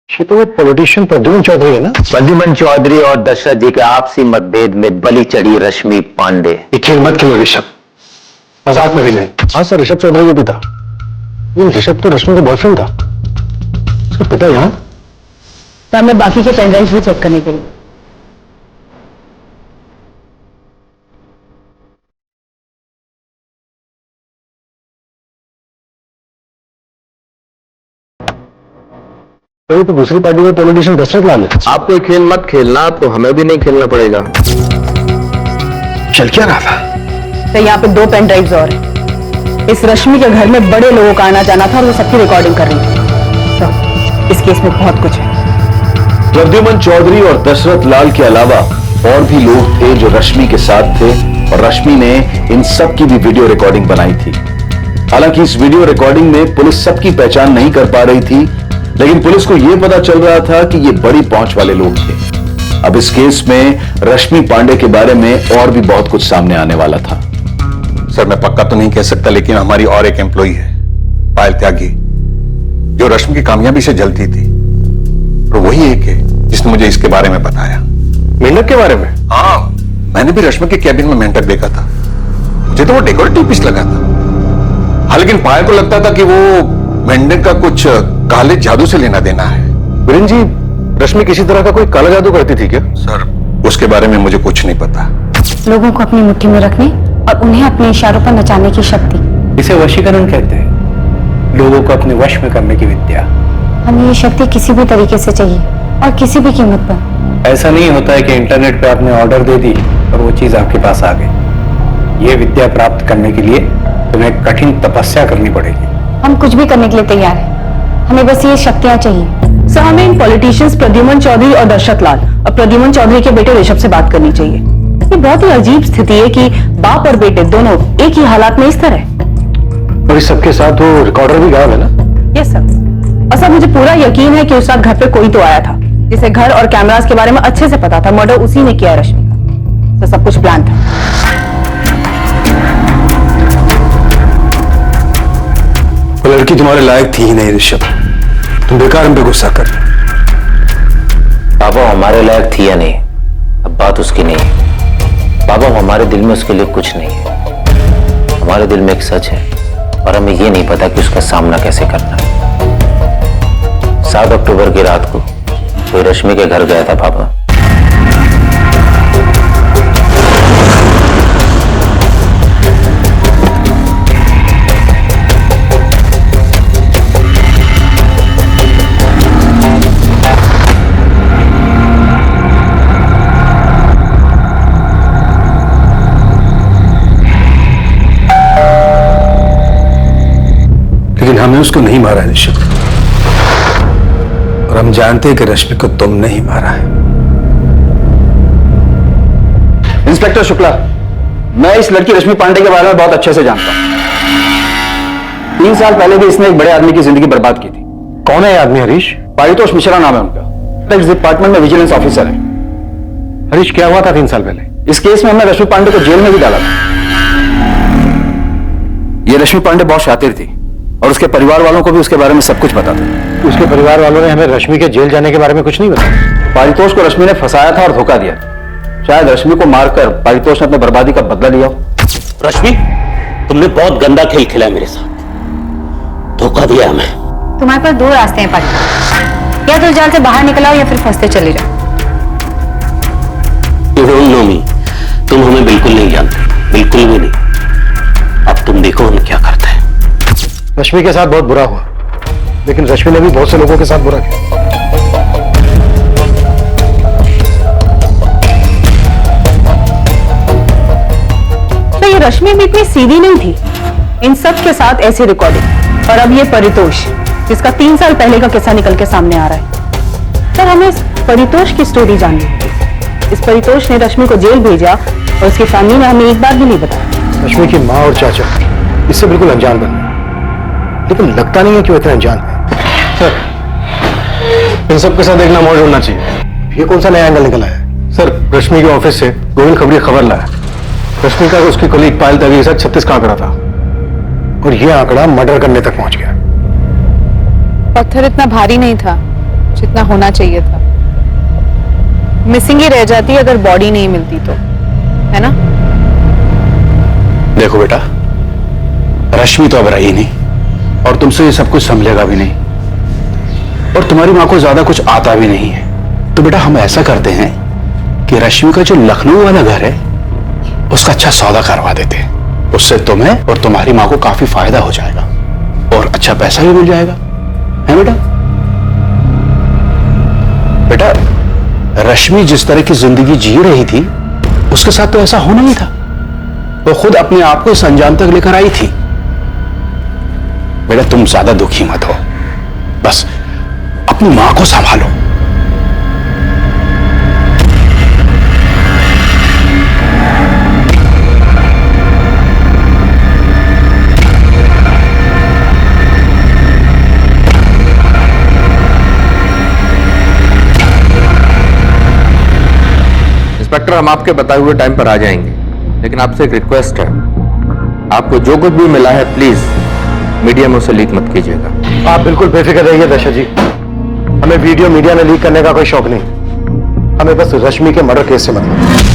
Speaker 6: ये तो वो पॉलिटिशियन प्रद्युमन चौधरी है ना?
Speaker 8: प्रद्युमन चौधरी और दशरथ जी के आपसी मतभेद में बलि चढ़ी रश्मि पांडे।
Speaker 6: खेल मत खेलो ऋषभ, मजाक में भी नहीं। हाँ सर, ऋषभ चौधरी के पिता। ये ऋषभ तो रश्मि का बॉयफ्रेंड था। उसका पिता यहाँ?
Speaker 7: तो मैं बाकी के पेन ड्राइव भी चेक करने के लिए।
Speaker 6: तो दूसरी पार्टी में पॉलिटिशियन दशरथ लाल है।
Speaker 9: आप कोई खेल मत खेलना तो हमें भी नहीं खेलना पड़ेगा।
Speaker 6: चल क्या रहा था?
Speaker 7: तो यहाँ पे 2 पेन ड्राइव्स और हैं। इस रश्मि के घर में बड़े लोगों का आना जाना था और वो सबकी रिकॉर्डिंग कर रही थी। तो इस केस में बहुत कुछ है।
Speaker 3: प्रद्युमन चौधरी और दशरथ लाल के अलावा और भी लोग थे जो रश्मि के साथ थे और रश्मि ने इन सब की भी वीडियो रिकॉर्डिंग बनाई थी। हालांकि इस वीडियो रिकॉर्डिंग में पुलिस सबकी पहचान नहीं कर पा रही थी, लेकिन पुलिस को यह पता चल रहा था कि ये बड़ी पहुंच वाले लोग थे। अब इस केस में रश्मि पांडे के बारे में और भी बहुत कुछ सामने आने वाला था।
Speaker 1: सर मैं पक्का तो नहीं कह सकता, लेकिन हमारी और एक एम्प्लॉई है, पायल त्यागी, जो रश्मि की कामयाबी से जलती थी, और वही एक है जिसने मुझे इसके बारे में बताया।
Speaker 6: मेंढक के बारे में?
Speaker 1: हाँ, मैंने भी रश्मि के केबिन में मेंढक देखा था। मुझे तो वो डेकोरेटिव पीस लगा था। हाँ, लेकिन पायल को लगता था कि वो मेंढक का कुछ काले जादू से लेना देना है।
Speaker 6: वीरेन जी, रश्मि किसी तरह का कोई काला जादू करती थी क्या?
Speaker 1: सर उसके बारे में मुझे कुछ नहीं पता।
Speaker 2: लोगों को अपनी मुट्ठी में रखने और उन्हें अपने इशारों पर नचाने की शक्ति,
Speaker 10: इसे वशीकरण कहते हैं, लोगों को अपने वश में करने की विद्या।
Speaker 2: हमें ये शक्ति किसी भी तरीके से चाहिए और किसी भी कीमत पर।
Speaker 10: ऐसा नहीं होता है कि इंटरनेट पे आपने ऑर्डर दे दी और वो चीज आपके पास आ गई। ये विद्या प्राप्त करने के लिए तुम्हें कठिन तपस्या करनी पड़ेगी।
Speaker 2: हम कुछ भी करने के लिए तैयार हैं, हमें बस ये शक्तियां चाहिए।
Speaker 7: सर हमें इन पॉलिटिशियंस प्रद्युमन चौधरी और दशरथ लाल और प्रद्युमन चौधरी के बेटे ऋषभ से बात करनी चाहिए। ये बहुत ही अजीब स्थिति है कि बाप और बेटे दोनों एक ही हालात में इस तरह।
Speaker 6: और इस सबके साथ वो रिकॉर्डर भी गायब है ना?
Speaker 7: Yes sir. और सर मुझे पूरा यकीन है कि उस रात घर पे कोई तो आया था जिसे घर और कैमरास के बारे में अच्छे से पता था। मर्डर उसी ने किया रश्मि का। तो सब कुछ प्लान था।
Speaker 6: वो लड़की तुम्हारे लायक थी ही नहीं ऋषभ, तुम बेकार हम पे गुस्सा कर।
Speaker 8: पापा हमारे लायक थी या नहीं, अब बात उसकी नहीं है। पापा हमारे दिल में उसके लिए कुछ नहीं है। हमारे दिल में एक सच है और हमें ये नहीं पता कि उसका सामना कैसे करना है। 7 अक्टूबर की रात को कोई रश्मि के घर गया था पापा।
Speaker 6: हमने उसको नहीं मारा है ऋषभ, और हम जानते हैं कि रश्मि को तुमने ही मारा है।
Speaker 3: इंस्पेक्टर शुक्ला, मैं इस लड़की रश्मि पांडे के बारे में बहुत अच्छे से जानता हूं। 3 साल पहले भी इसने एक बड़े आदमी की जिंदगी बर्बाद की थी।
Speaker 6: कौन है ये आदमी? हरीश?
Speaker 3: पारितोष मिश्रा नाम है उनका। टैक्स डिपार्टमेंट में विजिलेंस ऑफिसर है।
Speaker 6: हरीश, क्या हुआ था 3 साल पहले?
Speaker 3: इस केस में हमने रश्मि पांडे को जेल में भी डाला था। ये रश्मि पांडे बहुत शातिर थी और उसके परिवार वालों को भी उसके बारे में सब कुछ पता था।
Speaker 6: उसके परिवार वालों ने हमें रश्मि के जेल जाने के बारे में कुछ नहीं बताया।
Speaker 3: पारितोष को रश्मि ने फंसाया था और धोखा दिया। शायद रश्मि को मारकर पारितोष ने अपने बर्बादी का बदला लिया।
Speaker 8: रश्मि, तुमने बहुत गंदा खेल खेला है मेरे साथ, धोखा दिया हमें।
Speaker 2: तुम्हारे पास दो रास्ते हैं पाटिल, या तो जाल से बाहर निकल आओ या फिर फंसते चले जाओ।
Speaker 8: You don't know me. तुम हमें बिल्कुल नहीं जानते, बिल्कुल भी नहीं। अब तुम देखो हम क्या करते हैं।
Speaker 6: रश्मि के साथ बहुत बुरा हुआ, लेकिन रश्मि ने भी बहुत से लोगों के साथ बुरा किया।
Speaker 7: तो ये रश्मि भी इतनी सीधी नहीं थी, इन सब के साथ ऐसी रिकॉर्डिंग। और अब ये परितोष, जिसका 3 साल पहले का किस्सा निकल के सामने आ रहा है। सर, हमें इस परितोष की स्टोरी जाननी है। इस परितोष ने रश्मि को जेल भेजा और उसकी फैमिली ने हमें एक बार भी नहीं बताया।
Speaker 6: रश्मि की माँ और चाचा इससे बिल्कुल अनजान बन गए, लेकिन लगता नहीं है कि वो इतने अनजान है। सर, इन सब के साथ एक नाम और जोड़ना चाहिए। ये कौन सा नया एंगल निकला है? सर, रश्मि के ऑफिस से गोविंद खबरी खबर लाया। रश्मि का उसकी कलीग पायल त्यागी के साथ 36 का आंकड़ा था और ये आंकड़ा मर्डर करने तक पहुंच गया।
Speaker 4: पत्थर इतना भारी नहीं था जितना होना चाहिए था। मिसिंग ही रह जाती अगर बॉडी नहीं मिलती तो, है ना?
Speaker 3: देखो बेटा, रश्मि तो अब रही नहीं और तुमसे ये सब कुछ समझेगा भी नहीं और तुम्हारी मां को ज्यादा कुछ आता भी नहीं है। तो बेटा हम ऐसा करते हैं कि रश्मि का जो लखनऊ वाला घर है उसका अच्छा सौदा करवा देते हैं। उससे तुम्हें और तुम्हारी मां को काफी फायदा हो जाएगा और अच्छा पैसा भी मिल जाएगा, है बेटा? बेटा, रश्मि जिस तरह की जिंदगी जी रही थी उसके साथ तो ऐसा होना ही था। वो खुद अपने आप को इस अंजाम तक लेकर आई थी। बेटा तुम ज्यादा दुखी मत हो, बस अपनी मां को संभालो।
Speaker 9: इंस्पेक्टर, हम आपके बताए हुए टाइम पर आ जाएंगे, लेकिन आपसे एक रिक्वेस्ट है, आपको जो कुछ भी मिला है प्लीज मीडिया में उसे लीक मत कीजिएगा।
Speaker 6: आप बिल्कुल बेफिक्र रहिए दशा जी, हमें वीडियो मीडिया में लीक करने का कोई शौक नहीं। हमें बस रश्मि के मर्डर केस से मतलब।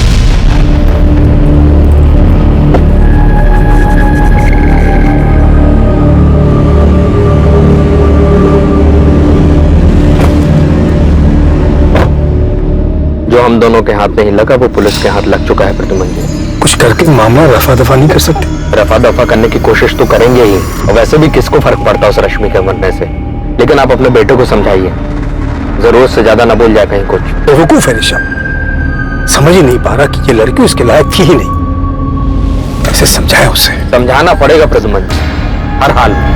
Speaker 9: जो हम दोनों के हाथ नहीं लगा वो पुलिस के हाथ लग चुका है। प्रद्युमन जी,
Speaker 6: कुछ करके मामला रफा दफा नहीं कर सकते?
Speaker 9: रफा दफा करने की कोशिश तो करेंगे ही, और वैसे भी किसको फर्क पड़ता है उस रश्मि के मरने से। लेकिन आप अपने बेटे को समझाइए, जरूरत से ज्यादा ना बोल जाए कहीं कुछ।
Speaker 6: बेवकूफ है ऋषभ, समझ ही नहीं पा रहा कि ये लड़की उसके लायक थी ही नहीं। कैसे समझाए उसे?
Speaker 9: समझाना पड़ेगा प्रद्युमन जी, हर हाल में।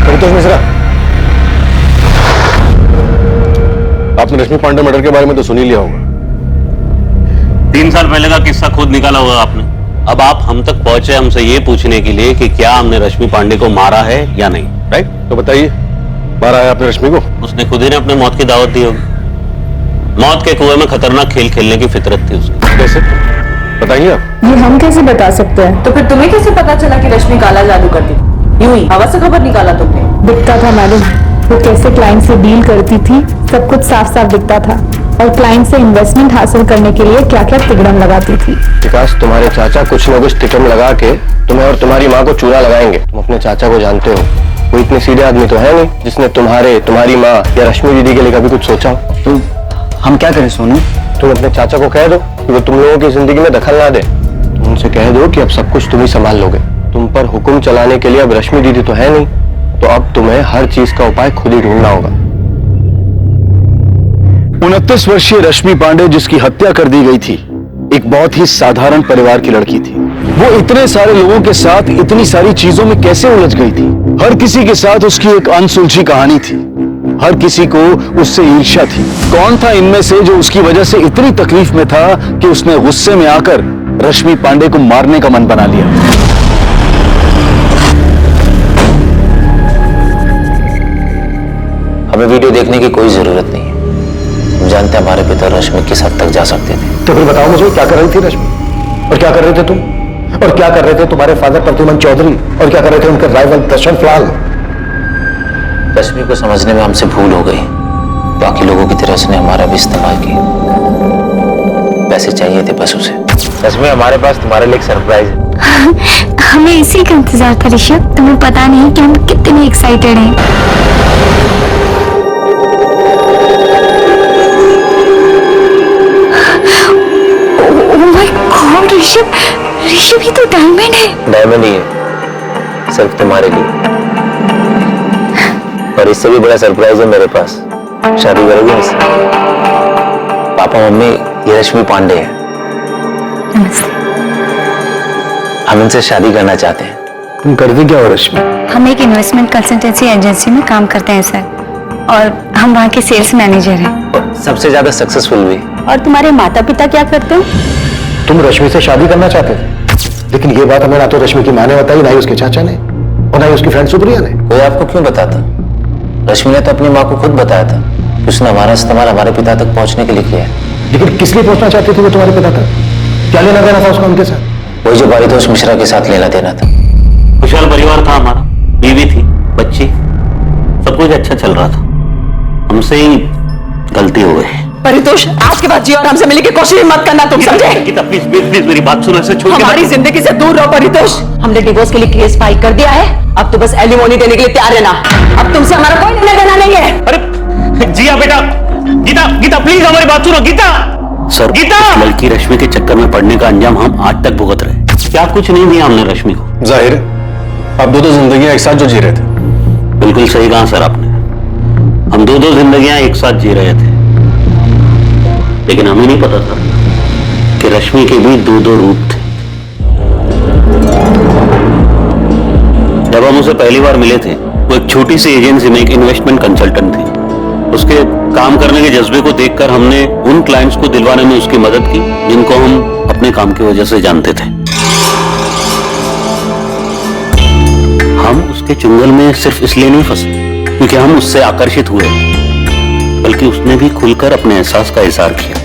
Speaker 6: परितोष मिश्रा, आपने रश्मि पांडे मर्डर के बारे में तो सुन ही लिया होगा।
Speaker 8: 3 साल पहले का किस्सा खुद निकाला होगा आपने। अब आप हम तक पहुंचे हमसे ये पूछने के लिए कि क्या हमने रश्मि पांडे को मारा है या नहीं, राइट?
Speaker 6: तो बताइए, मारा है आपने रश्मि को?
Speaker 8: उसने खुद ही ने अपने मौत की दावत दी होगी। मौत के कुएं में खतरनाक खेल खेलने की फितरत थी उसकी।
Speaker 6: कैसे बताइए आप?
Speaker 4: ये हम कैसे बता सकते हैं? तो फिर तुम्हें कैसे पता चला कि रश्मि काला जादू करती थी? यूं ही हवा से खबर निकाला तुमने?
Speaker 2: दिखता था मैडम, वो कैसे क्लाइंट से डील करती थी, सब कुछ साफ साफ दिखता था। और क्लाइंट से इन्वेस्टमेंट हासिल करने के लिए क्या क्या तिगड़म लगाती थी।
Speaker 6: विकास, तुम्हारे चाचा कुछ न कुछ तिकड़म लगा के तुम्हें और तुम्हारी माँ को चूरा लगाएंगे। तुम अपने चाचा को जानते हो, वो इतने सीधे आदमी तो है नहीं जिसने तुम्हारी माँ या रश्मि दीदी के लिए कभी कुछ सोचा हो।
Speaker 5: तो हम क्या करें सोनू?
Speaker 6: तुम अपने चाचा को कह दो कि वो तुम लोगों की जिंदगी में दखल ना दे। तुम उनसे कह दो कि अब सब कुछ तुम ही संभाल लोगे। तुम पर हुक्म चलाने के लिए अब रश्मि दीदी तो है नहीं, तो अब तुम्हें हर चीज का उपाय खुद ही ढूंढना होगा।
Speaker 3: 29 वर्षीय रश्मि पांडे, जिसकी हत्या कर दी गई थी, एक बहुत ही साधारण परिवार की लड़की थी। वो इतने सारे लोगों के साथ इतनी सारी चीजों में कैसे उलझ गई थी? हर किसी के साथ उसकी एक अनसुलझी कहानी थी, हर किसी को उससे ईर्ष्या थी। कौन था इनमें से जो उसकी वजह से इतनी तकलीफ में था कि उसने गुस्से में आकर
Speaker 5: रश्मि पांडे को मारने का मन बना लिया।
Speaker 8: हमें वीडियो देखने की कोई जरूरत नहीं है। हम जानते हैं हमारे पिता रश्मि किस हद तक जा सकते थे।
Speaker 6: तो फिर बताओ मुझे, क्या कर रही थी रश्मि, और क्या कर रहे थे तुम, और क्या कर रहे थे तुम्हारे फादर प्रद्युमन चौधरी, और क्या कर रहे थे उनके राइवल दशरथ लाल?
Speaker 8: रश्मि को समझने में हमसे भूल हो गई। बाकी लोगों की तरह उसने हमारा भी इस्तेमाल किया। पैसे चाहिए थे बस उसे। रश्मि, हमारे पास तुम्हारे लिए एक सरप्राइज है।
Speaker 2: हमें इसी का इंतजार था ऋषभ। तुम्हें पता नहीं कि हम कितने एक्साइटेड हैं। ऋषभ, ऋषभ ये तो डायमंड है।
Speaker 8: डायमंड ही है, सिर्फ तुम्हारे लिए। और इससे भी बड़ा सरप्राइज है मेरे पास। शादी करोगे मुझसे? पापा मम्मी, ये रश्मि पांडे है।
Speaker 2: नमस्ते।
Speaker 8: हम इनसे शादी करना चाहते हैं।
Speaker 6: तुम करती क्या हो रश्मि?
Speaker 2: हम एक इन्वेस्टमेंट कंसल्टेंसी एजेंसी में काम करते हैं सर, और हम वहाँ के सेल्स मैनेजर हैं।
Speaker 8: और सबसे ज्यादा सक्सेसफुल भी।
Speaker 4: और तुम्हारे माता पिता क्या करते हैं?
Speaker 6: तुम रश्मि से शादी करना चाहते थे, लेकिन ये बात हमें ना तो रश्मि की माँ ने बताई, ना ही उसके चाचा ने, और ना ही उसकी फ्रेंड सुप्रिया ने।
Speaker 8: कोई आपको क्यों बताता? रश्मि ने तो अपनी माँ को खुद बताया था कि उसने हमारा इस्तेमाल हमारे पिता तक पहुंचने के लिए किया है।
Speaker 6: लेकिन किस लिए पहुंचना चाहती थी वो तुम्हारे पिता तक? क्या लेना देना था उसका उनके साथ?
Speaker 8: वही जो पारितोष मिश्रा के साथ लेना देना था।
Speaker 11: खुशहाल परिवार था हमारा, बीवी थी, बच्ची, सब कुछ अच्छा चल रहा था। हमसे ही गलती हो गई।
Speaker 7: परितोष, आज के बाद जी और हमसे मिलने की कोशिश मत करना, तुम समझे?
Speaker 11: गीता प्लीज प्लीज प्लीज मेरी बात सुनो, ऐसे छोड़ के
Speaker 7: हमारी जिंदगी से दूर रहो परितोष। हमने डिवोर्स के लिए केस फाइल कर दिया है। अब तो बस एलिमोनी देने के लिए तैयार रहना। अब तुमसे हमारा कोई लेना देना नहीं है।
Speaker 11: अरे जिया बेटा, गीता गीता प्लीज हमारी बात सुनो। गीता
Speaker 3: सर,
Speaker 11: गीता,
Speaker 3: उस लड़की रश्मि के चक्कर में पड़ने का अंजाम हम आज तक भुगत रहे।
Speaker 11: क्या कुछ नहीं दिया हमने रश्मि को?
Speaker 6: जाहिर है आप दो जिंदगियां एक साथ जो जी रहे थे।
Speaker 3: बिल्कुल सही कहा सर आपने। हम दो जिंदगियां एक साथ जी रहे थे, लेकिन हमें नहीं पता था कि रश्मि के भी दो रूप थे। जब हम उसे पहली बार मिले थे, वो एक छोटी सी एजेंसी में एक इन्वेस्टमेंट कंसल्टेंट थी। उसके काम करने के जज्बे को देखकर हमने उन क्लाइंट्स को दिलवाने में उसकी मदद की जिनको हम अपने काम की वजह से जानते थे। हम उसके चुंगल में सिर्फ इसलिए नहीं फंसे क्योंकि हम उससे आकर्षित हुए, बल्कि उसने भी खुलकर अपने एहसास का इजहार किया।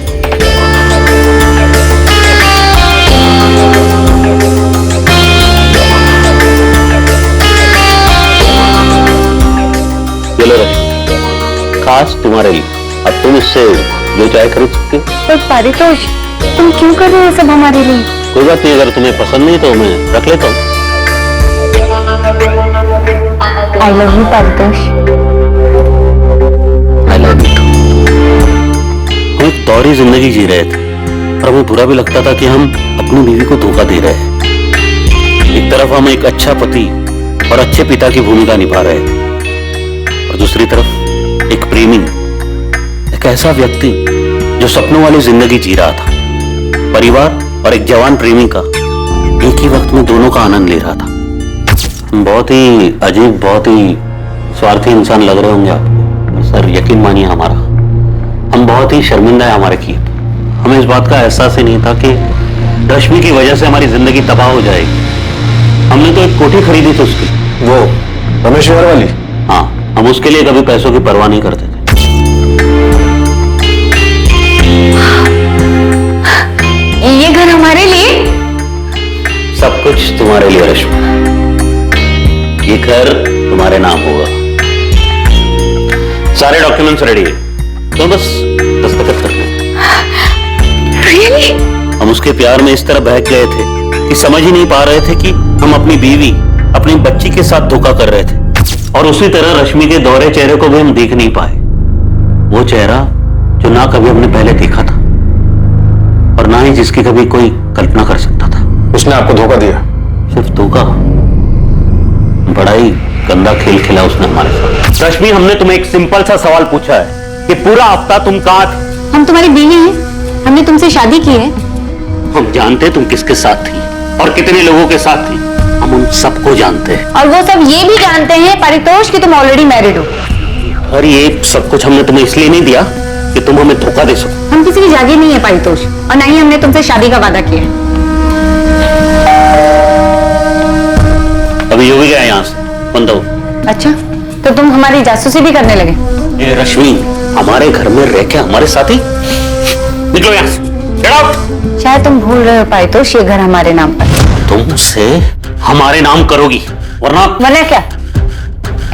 Speaker 3: चलो खास तुम्हारे लिए, अब तुम इससे जो चाहे खरीद सकते हो।
Speaker 2: पर परितोष, तुम क्यों कर रहे हो सब हमारे लिए?
Speaker 3: कोई बात नहीं, अगर तुम्हें पसंद नहीं तो मैं रख लेता हूँ।
Speaker 2: I love you Paritosh.
Speaker 3: I love you too. हम एक दौरी जिंदगी जी रहे थे और हमें बुरा भी लगता था कि हम अपनी बीवी को धोखा दे रहे हैं। एक तरफ हम एक अच्छा पति और अच्छे पिता की भूमिका निभा रहे थे, और दूसरी तरफ एक प्रेमी, एक ऐसा व्यक्ति जो सपनों वाली जिंदगी जी रहा था। परिवार और एक जवान प्रेमी का एक ही वक्त में दोनों का आनंद ले रहा था। बहुत ही अजीब, बहुत ही स्वार्थी इंसान लग रहे होंगे आपको, पर सर यकीन मानिए हमारा, हम बहुत ही शर्मिंदा है हमारे किए। हमें इस बात का एहसास ही नहीं था कि रश्मि की वजह से हमारी जिंदगी तबाह हो जाएगी। हमने तो एक कोठी खरीदी थी उसकी,
Speaker 6: वो रमेश्वर वाली।
Speaker 3: हाँ, हम उसके लिए कभी पैसों की परवाह नहीं करते थे।
Speaker 2: ये घर हमारे लिए?
Speaker 3: सब कुछ तुम्हारे लिए रश्मि, ये घर तुम्हारे नाम होगा। सारे डॉक्यूमेंट्स रेडी है, तो बस दस्तखत करने।
Speaker 2: Really?
Speaker 3: हम उसके प्यार में इस तरह बहक गए थे कि समझ ही नहीं पा रहे थे कि हम अपनी बीवी, अपनी बच्ची के साथ धोखा कर रहे थे। और उसी तरह रश्मि के दोहरे चेहरे को भी हम देख नहीं पाए, वो चेहरा जो ना कभी हमने पहले देखा था और ना ही जिसकी कभी कोई कल्पना कर सकता था।
Speaker 6: उसने आपको धोखा दिया?
Speaker 3: सिर्फ धोखा, बड़ा ही गंदा खेल खेला उसने हमारे साथ। रश्मि, हमने तुम्हें एक सिंपल सा सवाल पूछा है कि पूरा हफ्ता तुम कहां थे?
Speaker 2: हम तुम्हारी बीवी हैं, हमने तुमसे शादी की है।
Speaker 3: हम जानते तुम किसके साथ थी और कितने लोगों के साथ थी, हम उन सबको जानते हैं।
Speaker 2: और वो सब ये भी जानते हैं परितोष कि तुम ऑलरेडी मैरिड हो।
Speaker 3: और ये सब कुछ हमने तुम्हें इसलिए नहीं दिया कि तुम हमें धोखा दे सको।
Speaker 2: हम किसी की जागीर नहीं है परितोष, और ना ही हमने तुमसे शादी का वादा किया है।
Speaker 8: बंद हो।
Speaker 2: अच्छा, तो तुम हमारी जासूसी भी करने लगे?
Speaker 8: ये रश्मि हमारे घर में रह के हमारे साथ ही, निकलो यहाँ से, गेट आउट।
Speaker 2: शायद तुम भूल रहे हो पारितोष, ये घर हमारे नाम पर।
Speaker 8: तुम उसे हमारे नाम करोगी, वरना
Speaker 2: क्या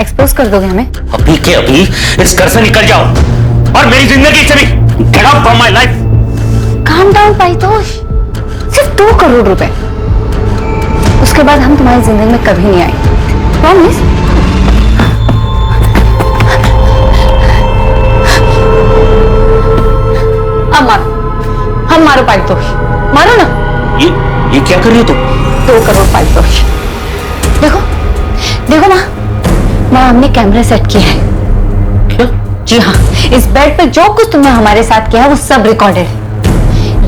Speaker 2: एक्सपोज कर दोगे हमें?
Speaker 8: अभी के अभी इस घर से निकल जाओ और मेरी जिंदगी से भी get out from my life.
Speaker 2: Calm down Paritosh, सिर्फ 2 करोड़ रुपए, उसके बाद हम तुम्हारी जिंदगी में कभी नहीं आएंगे, प्रॉमिस। अब मारो, हम मारो पारितोष, मारो ना।
Speaker 8: ये क्या कर रही हो तुम?
Speaker 2: 2 करोड़ पारितोष। देखो देखो माँ हमने कैमरे सेट किया है।
Speaker 8: क्या?
Speaker 2: जी हाँ, इस बेड पे जो कुछ तुमने हमारे साथ किया वो सब रिकॉर्डेड है।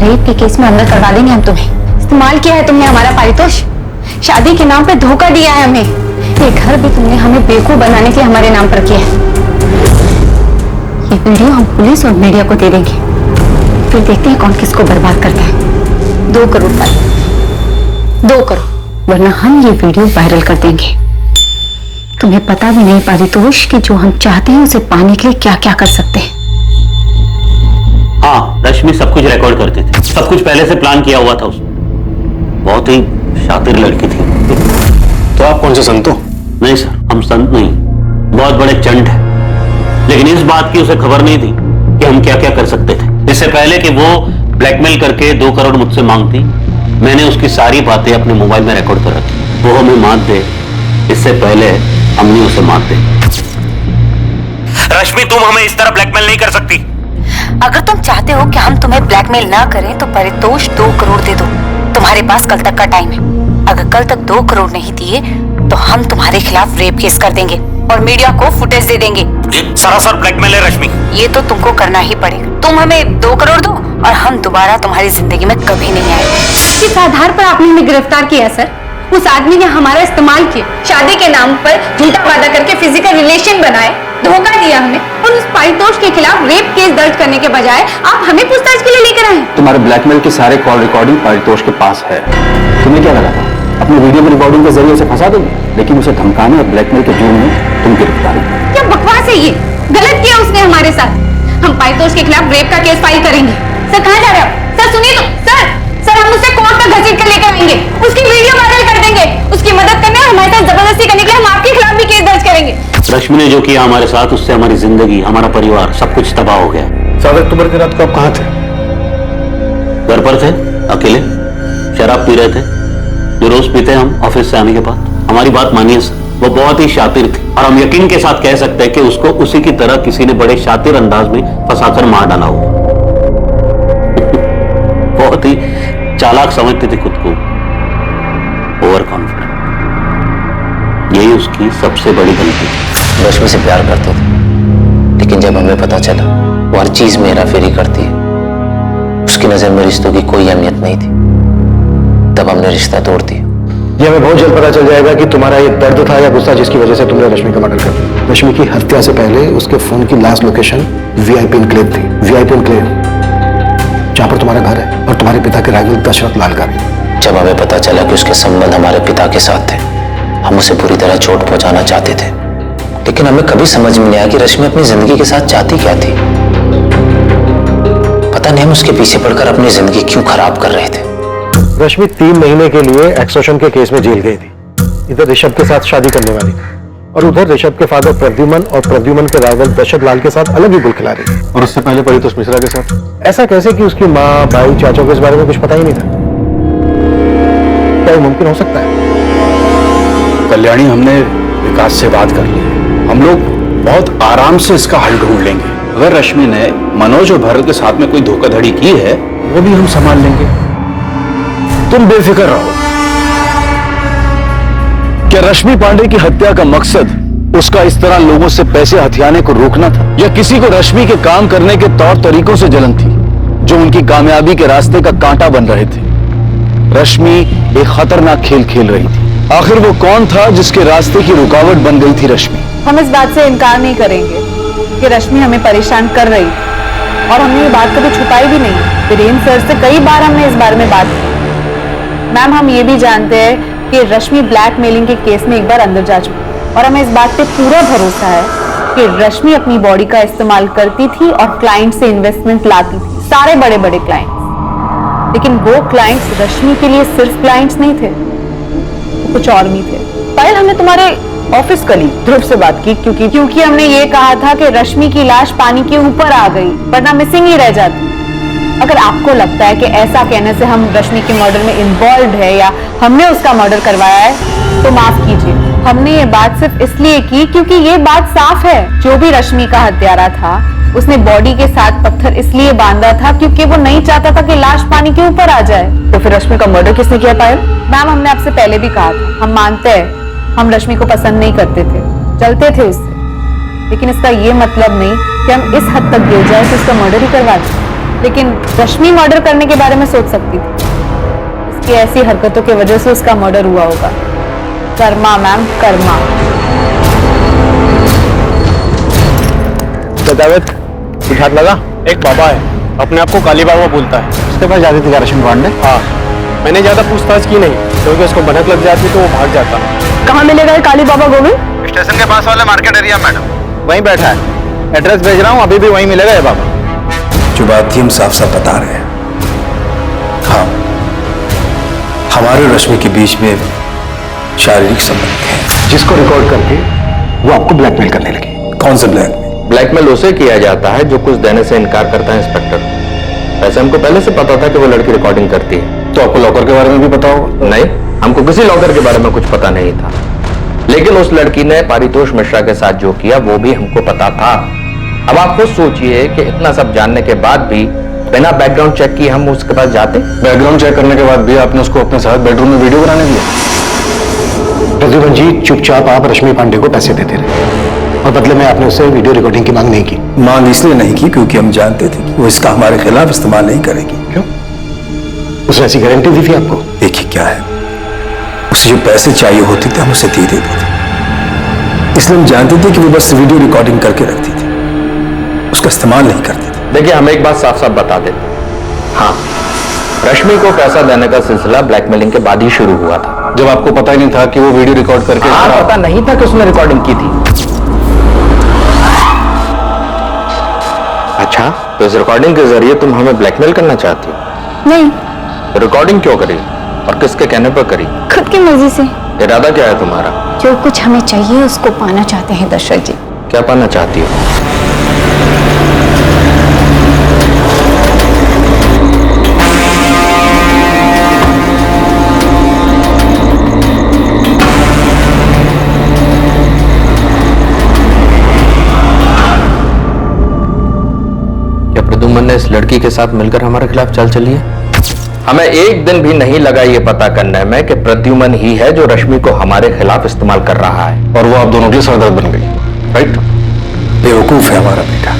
Speaker 2: रेप के केस में अंदर करवा देंगे हम तुम्हें। इस्तेमाल किया है तुमने हमारा पारितोष, शादी के नाम पे धोखा दिया है हमें। ये घर भी तुमने हमें बेवकूफ बनाने के लिए हमारे नाम पर किया है। ये वीडियो हम पुलिस और मीडिया को दे देंगे, फिर देखते हैं कौन किसको बर्बाद करता है। 2 करोड़ पारितोष, 2 करोड़, वरना हम ये वीडियो वायरल कर देंगे। तुम्हें पता भी नहीं पारितोष कि जो हम चाहते हैं उसे पाने के लिए क्या क्या कर सकते हैं।
Speaker 8: हाँ, रश्मि सब कुछ रिकॉर्ड करती थी, सब कुछ पहले से प्लान किया हुआ था उसने। बहुत ही शातिर लड़की थी।
Speaker 6: तो आप कौन से संत हो?
Speaker 8: नहीं सर, हम संत नहीं, बहुत बड़े चंट हैं। लेकिन इस बात की उसे खबर नहीं थी कि हम क्या क्या कर सकते थे। इससे पहले कि वो ब्लैकमेल करके 2 करोड़ मुझसे मांगती, मैंने उसकी सारी बातें अपने मोबाइल में रिकॉर्ड कर रखी। वो हमें मात दे इससे पहले हमने उसे मात दे। रश्मि, तुम हमें इस तरह ब्लैकमेल नहीं कर सकती।
Speaker 2: अगर तुम चाहते हो कि हम तुम्हें ब्लैकमेल ना करें तो पारितोष 2 करोड़ दे दो। तुम्हारे पास कल तक का टाइम है। अगर कल तक 2 करोड़ नहीं दिए तो हम तुम्हारे खिलाफ रेप केस कर देंगे और मीडिया को फुटेज दे देंगे।
Speaker 8: ये सरासर ब्लैकमेल है रश्मि।
Speaker 2: ये तो तुमको करना ही पड़ेगा। तुम हमें 2 करोड़ दो और हम दोबारा तुम्हारी जिंदगी में कभी नहीं आएंगे। किस आधार पर आपने हमें गिरफ्तार किया सर? उस आदमी ने हमारा इस्तेमाल किया, शादी के नाम पर झूठा वादा करके फिजिकल रिलेशन बनाए, धोखा दिया हमें, और उस पारितोष के खिलाफ रेप केस दर्ज करने के बजाय आप हमें पूछताछ के लिए लेकर आए।
Speaker 3: तुम्हारे ब्लैकमेल के सारे कॉल रिकॉर्डिंग पारितोष के पास है। तुम्हें क्या लगा था अपनी वीडियो में रिकॉर्डिंग के जरिए उसे फंसा दोगे, लेकिन उसे धमकाने और ब्लैकमेल के जुर्म में तुम गिरफ्तार हो।
Speaker 2: क्या बकवास है ये? गलत किया उसने हमारे साथ। हम पारितोष के खिलाफ रेप का केस फाइल करेंगे। सर कहाँ जा रहे हो? सर सुनिए तो, सर हम उसे कोर्ट तक घसीट कर लेकर आएंगे, उसकी वीडियो वायरल कर देंगे, उसकी मदद करने और हमारे साथ जबरदस्ती करने के लिए हम आपके खिलाफ भी केस दर्ज करेंगे।
Speaker 8: रश्मि ने जो किया हमारे साथ, उससे हमारी जिंदगी, हमारा परिवार, सब कुछ तबाह हो गया।
Speaker 6: 7 अक्टूबर की रात को आप कहाँ थे?
Speaker 8: घर पर थे, अकेले शराब पी रहे थे, जो रोज पीते हम ऑफिस से आने के बाद। हमारी बात मानिए सर, वो बहुत ही शातिर थी और हम यकीन के साथ कह सकते हैं कि उसको उसी की तरह किसी ने बड़े शातिर अंदाज में फंसाकर मार डाला हो। बहुत ही चालाक समझती थी खुद को, ओवर कॉन्फिडेंट। यही उसकी सबसे बड़ी गलती थी।
Speaker 12: रश्मि से प्यार करते थे, लेकिन जब हमें पता चला वो हर चीज में हेराफेरी करती है, उसकी नजर में रिश्तों की कोई अहमियत नहीं थी, तब हमने रिश्ता तोड़ दिया।
Speaker 6: ये हमें बहुत जल्द पता चल जाएगा कि तुम्हारा ये दर्द था या गुस्सा जिसकी वजह से तुमने रश्मि का मर्डर कर दिया। रश्मि की हत्या से पहले उसके फोन की लास्ट लोकेशन VIP एन्क्लेव थी। VIP एन्क्लेव जहां पर तुम्हारा घर है और तुम्हारे पिता के रागिल दशरथ लाल का भी।
Speaker 12: जब हमें पता चला कि उसके संबंध हमारे पिता के साथ थे, हम उसे पूरी तरह चोट पहुंचाना चाहते थे, लेकिन हमें कभी समझ में नहीं आया कि रश्मि अपनी जिंदगी के साथ चाहती क्या थी। पता नहीं हम उसके पीछे पड़कर अपनी जिंदगी क्यों खराब कर रहे थे।
Speaker 6: रश्मि 3 महीने के लिए एक्सटॉर्शन के केस में जेल गई थी। इधर ऋषभ के साथ शादी करने वाली थी और उधर ऋषभ के फादर प्रद्युमन और प्रद्युमन के राइवल दशरथ लाल के साथ अलग ही गुल खिला रही थी। और उससे पहले परितोष मिश्रा के साथ। ऐसा कैसे कि उसकी माँ, भाई, चाचा को इस बारे में कुछ पता ही नहीं था? क्या ये मुमकिन हो सकता है?
Speaker 3: कल्याणी, हमने विकास से बात कर ली है। हम लोग बहुत आराम से इसका हल ढूंढ लेंगे। अगर रश्मि ने मनोज और भरत के साथ में कोई धोखाधड़ी की है, वो भी हम संभाल लेंगे। तुम बेफिक्र रहो।
Speaker 13: क्या रश्मि पांडे की हत्या का मकसद उसका इस तरह लोगों से पैसे हथियाने को रोकना था, या किसी को रश्मि के काम करने के तौर तरीकों से जलन थी जो उनकी कामयाबी के रास्ते का कांटा बन रहे थे? रश्मि एक खतरनाक खेल खेल रही थी। आखिर वो कौन था जिसके रास्ते की रुकावट बन गई थी रश्मि?
Speaker 7: हम इस बात से इनकार नहीं करेंगे कि रश्मि हमें परेशान कर रही और हमने ये बात कभी छुपाई भी नहीं। वीरेंद्र सर से कई बार हमने इस बारे में बात की। मैम, हम ये भी जानते हैं कि रश्मि ब्लैकमेलिंग के केस में एक बार अंदर जा चुकी और हमें इस बात पे पूरा भरोसा है कि रश्मि अपनी बॉडी का इस्तेमाल करती थी और क्लाइंट से इन्वेस्टमेंट लाती थी, सारे बड़े बड़े क्लाइंट्स। लेकिन वो क्लाइंट्स रश्मि के लिए सिर्फ क्लाइंट्स नहीं थे, वो कुछ और भी थे। पायल, हमने तुम्हारे ऑफिस कलीग ध्रुव से बात की क्योंकि हमने ये कहा था कि रश्मि की लाश पानी के ऊपर आ गई वरना मिसिंग ही रह जाती। अगर आपको लगता है कि ऐसा कहने से हम रश्मि के मर्डर में इन्वॉल्व है या हमने उसका मर्डर करवाया है तो माफ कीजिए। हमने ये बात सिर्फ इसलिए की क्योंकि ये बात साफ है, जो भी रश्मि का हत्यारा था उसने बॉडी के साथ पत्थर इसलिए बांधा था क्योंकि वो नहीं चाहता था कि लाश पानी के ऊपर आ जाए।
Speaker 4: तो फिर रश्मि का मर्डर किसने किया पायल?
Speaker 7: मैम, हमने आपसे पहले भी कहा था, हम मानते हैं हम रश्मि को पसंद नहीं करते थे, चलते थे उससे, लेकिन इसका ये मतलब नहीं कि हम इस हद तक गिर जाए कि उसका मर्डर ही करवा दें। लेकिन रश्मि मर्डर करने के बारे में सोच सकती थी, उसकी ऐसी हरकतों की वजह से उसका मर्डर हुआ होगा। कर्मा मैम, कर्मा।
Speaker 6: कुछ हाथ लगा? एक बाबा है, अपने आप को काली बाबा बोलता है। उसके पास जाती थी क्या रश्मि पांडे? हाँ, मैंने ज्यादा पूछताछ की नहीं क्योंकि उसको भनक लग जाती तो वो भाग जाता।
Speaker 4: कहाँ मिलेगा ये काली बाबा गोविंद?
Speaker 3: स्टेशन के पास वाले मार्केट एरिया मैडम।
Speaker 6: वहीं बैठा है, एड्रेस भेज रहा हूँ, अभी भी वहीं मिलेगा ये बाबा।
Speaker 14: जो बात थी हम साफ साफ बता रहे हैं। हाँ, हमारे और रश्मि के बीच में शारीरिक संबंध है,
Speaker 6: जिसको रिकॉर्ड करके वो आपको ब्लैकमेल करने लगी।
Speaker 14: कौन सा ब्लैकमेल?
Speaker 9: ब्लैकमेल उसे किया जाता है जो कुछ देने से इनकार करता है इंस्पेक्टर। वैसे हमको पहले से पता था कि वो लड़की रिकॉर्डिंग करती है।
Speaker 6: तो आपको लॉकर के बारे में भी पता होगा?
Speaker 9: नहीं, हमको किसी लॉकर के बारे में कुछ पता नहीं था, लेकिन उस लड़की ने पारितोष मिश्रा के साथ जो किया वो भी हमको पता था। अब आप खुद सोचिए कि इतना सब जानने के बाद भी बिना बैकग्राउंड चेक किए हम उसके पास जाते।
Speaker 6: बैकग्राउंड चेक करने के बाद भी आपने उसको अपने साथ बेडरूम में वीडियो बनाने दिया? प्रद्युमन जी, चुपचाप आप रश्मि पांडे को पैसे देते रहे और बदले में आपने उससे वीडियो रिकॉर्डिंग की मांग नहीं की।
Speaker 14: मांग इसलिए नहीं की क्योंकि हम जानते थे कि वो इसका हमारे खिलाफ इस्तेमाल नहीं करेगी।
Speaker 6: क्यों? उसने ऐसी गारंटी दी थी आपको?
Speaker 14: देखिए क्या है, उसे जो पैसे चाहिए होते थे हम उसे दे देते थे, इसलिए हम जानते थे कि वो बस वीडियो रिकॉर्डिंग करके रखती थी, उसका इस्तेमाल नहीं करते थे।
Speaker 9: देखिए, हम एक बात साफ साफ बता देते, हाँ, रश्मि को पैसा देने का सिलसिला ब्लैकमेलिंग के बाद ही शुरू हुआ था।
Speaker 6: जब आपको पता ही नहीं था कि वो वीडियो रिकॉर्ड करके?
Speaker 9: हाँ, पता नहीं था कि उसने रिकॉर्डिंग की थी। अच्छा, तो इस रिकॉर्डिंग के जरिए तुम हमें ब्लैकमेल करना चाहती हो?
Speaker 2: नहीं,
Speaker 9: तो रिकॉर्डिंग क्यों करी और किसके कहने पर करी?
Speaker 2: खुद की मर्जी से।
Speaker 9: इरादा क्या है तुम्हारा?
Speaker 2: जो कुछ हमें चाहिए उसको पाना चाहते हैं दशरथ जी।
Speaker 9: क्या पाना चाहती हो? क्या प्रद्युमन ने इस लड़की के साथ मिलकर हमारे खिलाफ चाल चली है? हमें एक दिन भी नहीं लगा ये पता करने में कि प्रद्युमन ही है जो रश्मि को हमारे खिलाफ इस्तेमाल कर रहा है, और वो आप दोनों की सरदर्द बन गई। राइट?
Speaker 14: बेवकूफ है हमारा बेटा,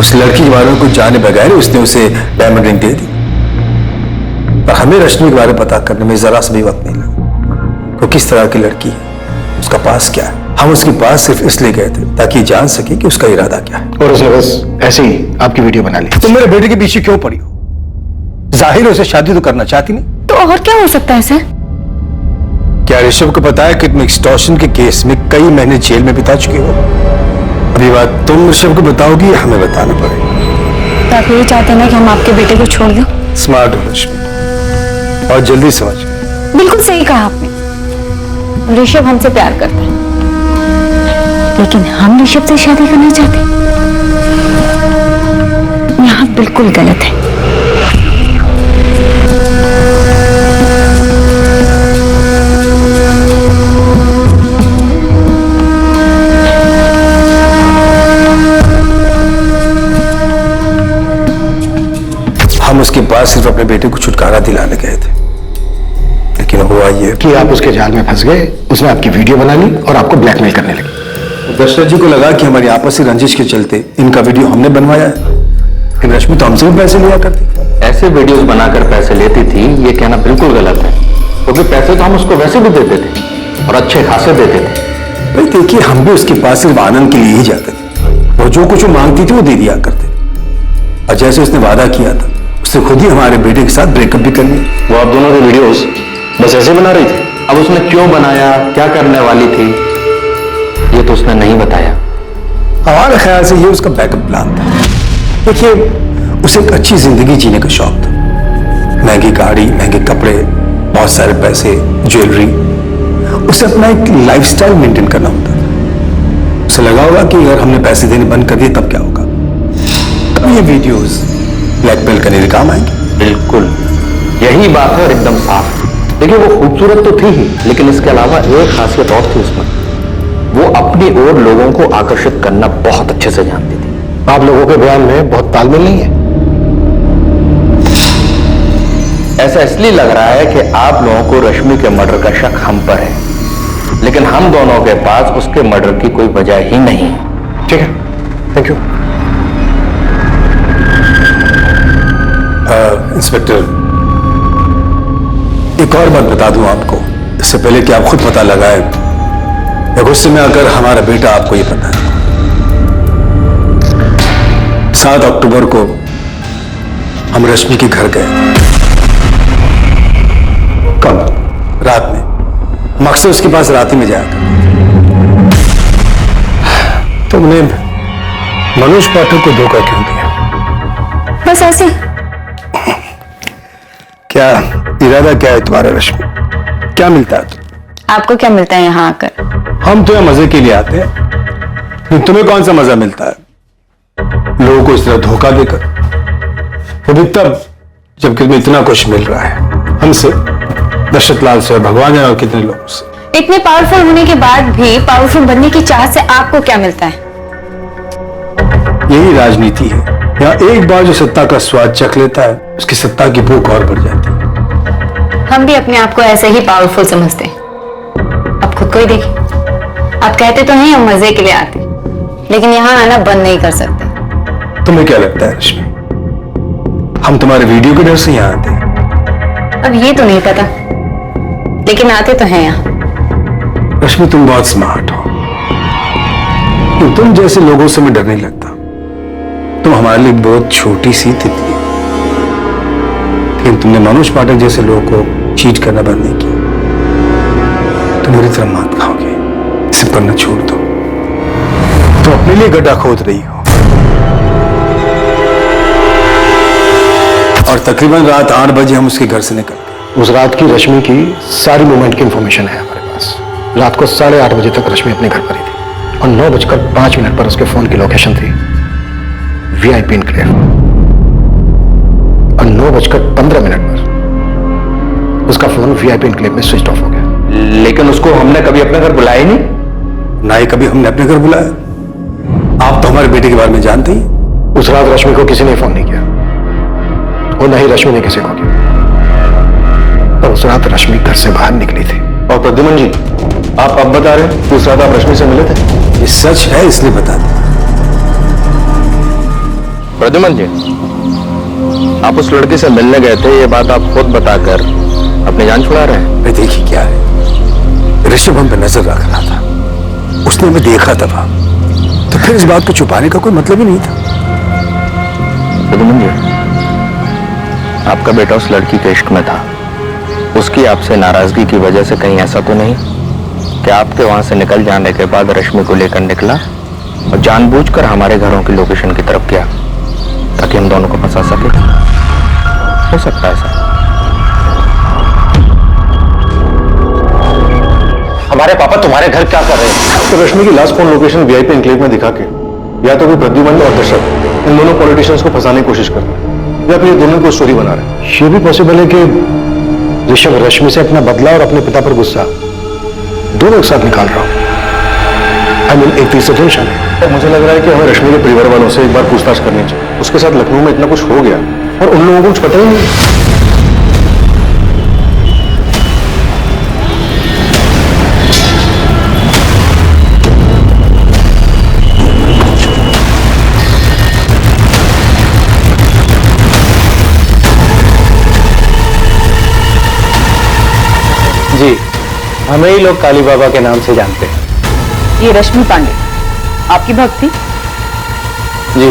Speaker 14: उस लड़की के बारे में कुछ जाने बगैर उसने उसे डायमंड रिंग दे दी, पर हमें रश्मि के बारे में पता करने में जरा सा भी वक्त नहीं लगा। वो किस तरह की लड़की है, उसका पास क्या है, हम उसके पास सिर्फ इसलिए गए थे ताकि जान सके कि उसका इरादा क्या है।
Speaker 6: और उसने बस ऐसे ही आपकी वीडियो बना ली।
Speaker 14: तुम मेरे बेटे के पीछे क्यों पड़ी हो? जाहिर उसे शादी तो करना चाहती नहीं।
Speaker 2: तो और क्या हो सकता है सर?
Speaker 14: क्या ऋषभ को पता है कि तुम एक्सटॉर्शन के केस में कई महीने जेल में बिता चुके हो? अभी बात तुम ऋषभ को बताओगी या हमें बताना पड़ेगा?
Speaker 2: तो आप यही चाहते हैं ना कि हम आपके बेटे को छोड़ दें?
Speaker 14: स्मार्ट हो रश्मि, और जल्दी समझ गए।
Speaker 2: बिल्कुल सही कहा आपने। ऋषभ हमसे प्यार करता है, लेकिन हम ऋषभ से शादी करना चाहते हैं। यहाँ बिल्कुल गलत है।
Speaker 14: हम उसके पास सिर्फ अपने बेटे को छुटकारा दिलाने गए थे, लेकिन हुआ ये
Speaker 6: कि आप उसके जाल में फंस गए, उसने आपकी वीडियो बना ली और आपको ब्लैकमेल करने लगी।
Speaker 14: दशरथ जी को लगा कि हमारी आपसी रंजिश के चलते इनका वीडियो हमने बनवाया है, लेकिन रश्मि तो हमसे भी पैसे लिया करती।
Speaker 9: ऐसे वीडियोस बनाकर पैसे लेती थी, ये कहना बिल्कुल गलत है, क्योंकि पैसे तो हम उसको वैसे भी देते थे और अच्छे खासे देते थे।
Speaker 14: भाई देखिए, हम भी उसके पास सिर्फ आनंद के लिए ही जाते थे, और जो कुछ वो मांगती थी वो दे दिया करते थे। और जैसे उसने वादा किया था, उससे खुद ही हमारे बेटे के साथ ब्रेकअप भी कर लिया।
Speaker 6: वो आप दोनों के वीडियोस बस ऐसे बना रही थी।
Speaker 9: अब उसने क्यों बनाया, क्या करने वाली थी, मुझे तो उसने नहीं बताया।
Speaker 14: हमारे ख्याल से ये उसका बैकअप प्लान था। देखिए, उसे एक अच्छी जिंदगी जीने का शौक था। महंगी गाड़ी, महंगे कपड़े, बहुत सारे पैसे, ज्वेलरी, उसे अपना एक लाइफस्टाइल मेंटेन करना होता था। उसे लगा होगा कि अगर हमने पैसे देने बंद कर दिए तब क्या होगा, तब ये वीडियोस ब्लैकमेल करने के काम आएंगे।
Speaker 9: बिल्कुल यही बात है और एकदम साफ है। देखिए, वो खूबसूरत तो थी ही, लेकिन इसके अलावा एक खासियत और थी उसमें, वो अपनी ओर लोगों को आकर्षित करना बहुत अच्छे से जानती थी।
Speaker 6: आप लोगों के बयान में बहुत तालमेल नहीं है।
Speaker 9: ऐसा इसलिए लग रहा है कि आप लोगों को रश्मि के मर्डर का शक हम पर है, लेकिन हम दोनों के पास उसके मर्डर की कोई वजह ही नहीं है।
Speaker 6: ठीक है, थैंक यू।
Speaker 14: इंस्पेक्टर, एक और बात बता दूं आपको, इससे पहले कि आप खुद पता लगाए या गुस्से में आकर हमारा बेटा आपको ये पता है। 7 अक्टूबर को हम रश्मि के घर गए। कब? रात में। मकसद उसके पास रात ही में जाया करते। तुमने मनोज पाठक को धोखा क्यों दिया?
Speaker 2: बस ऐसे।
Speaker 14: क्या इरादा क्या है तुम्हारा रश्मि? क्या मिलता है?
Speaker 2: आपको क्या मिलता है यहाँ आकर?
Speaker 14: हम तो यहाँ मजे के लिए आते हैं, लेकिन तुम्हें कौन सा मजा मिलता है लोगों को इस तरह धोखा देकर? वो भी तब जबकि तुम्हें इतना कुछ मिल रहा है हमसे, दशरथ लाल से, भगवान जाने और कितने लोगों से।
Speaker 2: इतने पावरफुल होने के बाद भी पावरफुल बनने की चाहत से आपको क्या मिलता है?
Speaker 14: यही राजनीति है। यहाँ एक बार जो सत्ता का स्वाद चख लेता है, उसकी सत्ता की भूख और बढ़ जाती है।
Speaker 2: हम भी अपने आप को ऐसे ही पावरफुल समझते हैं। अब खुद को ही देखिए, आप कहते तो नहीं हम मजे के लिए आते, लेकिन यहाँ आना बंद नहीं कर सकते।
Speaker 14: तुम्हें क्या लगता है रश्मि, हम तुम्हारे वीडियो के डर से यहाँ आते हैं?
Speaker 2: अब ये तो नहीं पता, लेकिन आते तो हैं यहाँ।
Speaker 14: रश्मि, तुम बहुत स्मार्ट हो, तुम जैसे लोगों से मैं डर नहीं लगता। तुम हमारे लिए बहुत छोटी सी तितली, लेकिन तुमने मनोज पाठक जैसे लोगों को चीट करना बंद नहीं किया। तुम मेरी तरह मात खाओगे, इसे पढ़ना छोड़ दो। तुम अपने लिए गड्ढा खोद रही हो। और तकरीबन रात 8 बजे हम उसके घर से निकल गए।
Speaker 6: उस रात की रश्मि की सारी मूवमेंट की इंफॉर्मेशन है हमारे पास। रात को 8:30 बजे तक रश्मि अपने घर पर ही थी और 9:05 पर उसके फोन की लोकेशन थी VIP इनक्लेव, और 9:15 पर उसका फोन VIP इनक्लेव में स्विच ऑफ हो गया।
Speaker 9: लेकिन उसको हमने कभी अपने घर बुलाया ही नहीं।
Speaker 14: ना ही कभी हमने अपने घर बुलाया। आप तो हमारे बेटे के बारे में जानते ही।
Speaker 6: उस रात रश्मि को किसी ने फोन नहीं किया और न ही रश्मि ने किसी को किया। और उस रात रश्मि घर से बाहर निकली थी।
Speaker 11: और प्रद्युमन जी, आप अब बता रहे हैं कि उस रात आप रश्मि से मिले थे?
Speaker 14: ये सच है, इसलिए बता दें।
Speaker 9: प्रद्युमन जी, आप उस लड़की से मिलने गए थे, ये बात आप खुद बताकर अपनी जान छुड़ा रहे हैं।
Speaker 14: मैं देखिए क्या है, ऋषभ हम पे नजर रख रहा था, उसने हमें देखा था वहां, तो फिर इस बात को छुपाने का कोई मतलब ही नहीं था।
Speaker 9: प्रद्युमन जी, आपका बेटा उस लड़की के इश्क में था। उसकी आपसे नाराजगी की वजह से कहीं ऐसा तो नहीं कि आपके वहां से निकल जाने के बाद रश्मि को लेकर निकला और जानबूझकर हमारे घरों की लोकेशन की तरफ गया ताकि हम दोनों को फंसा सके? हो सकता है सर।
Speaker 11: हमारे पापा तुम्हारे घर क्या कर रहे हैं?
Speaker 6: तो रश्मि की last phone location VIP enclave में दिखा के या तो कोई प्रद्युमन और दशरथ इन दोनों पॉलिटिशियंस को फंसाने की कोशिश कर रहे हैं, या फिर ये दोनों को स्टोरी बना रहे हैं। ये भी पॉसिबल है कि ऋषभ रश्मि से अपना बदला और अपने पिता पर गुस्सा दोनों एक साथ निकाल रहा हूं। I mean, एक तीसरा टेंशन है। मुझे लग रहा है कि हमें रश्मि के परिवार वालों से एक बार पूछताछ करनी चाहिए। उसके साथ लखनऊ में इतना कुछ हो गया और उन लोगों को कुछ पता ही नहीं।
Speaker 10: जी, हमें ही लोग काली बाबा के नाम से जानते हैं।
Speaker 7: ये रश्मि पांडे आपकी भक्त थी?
Speaker 10: जी,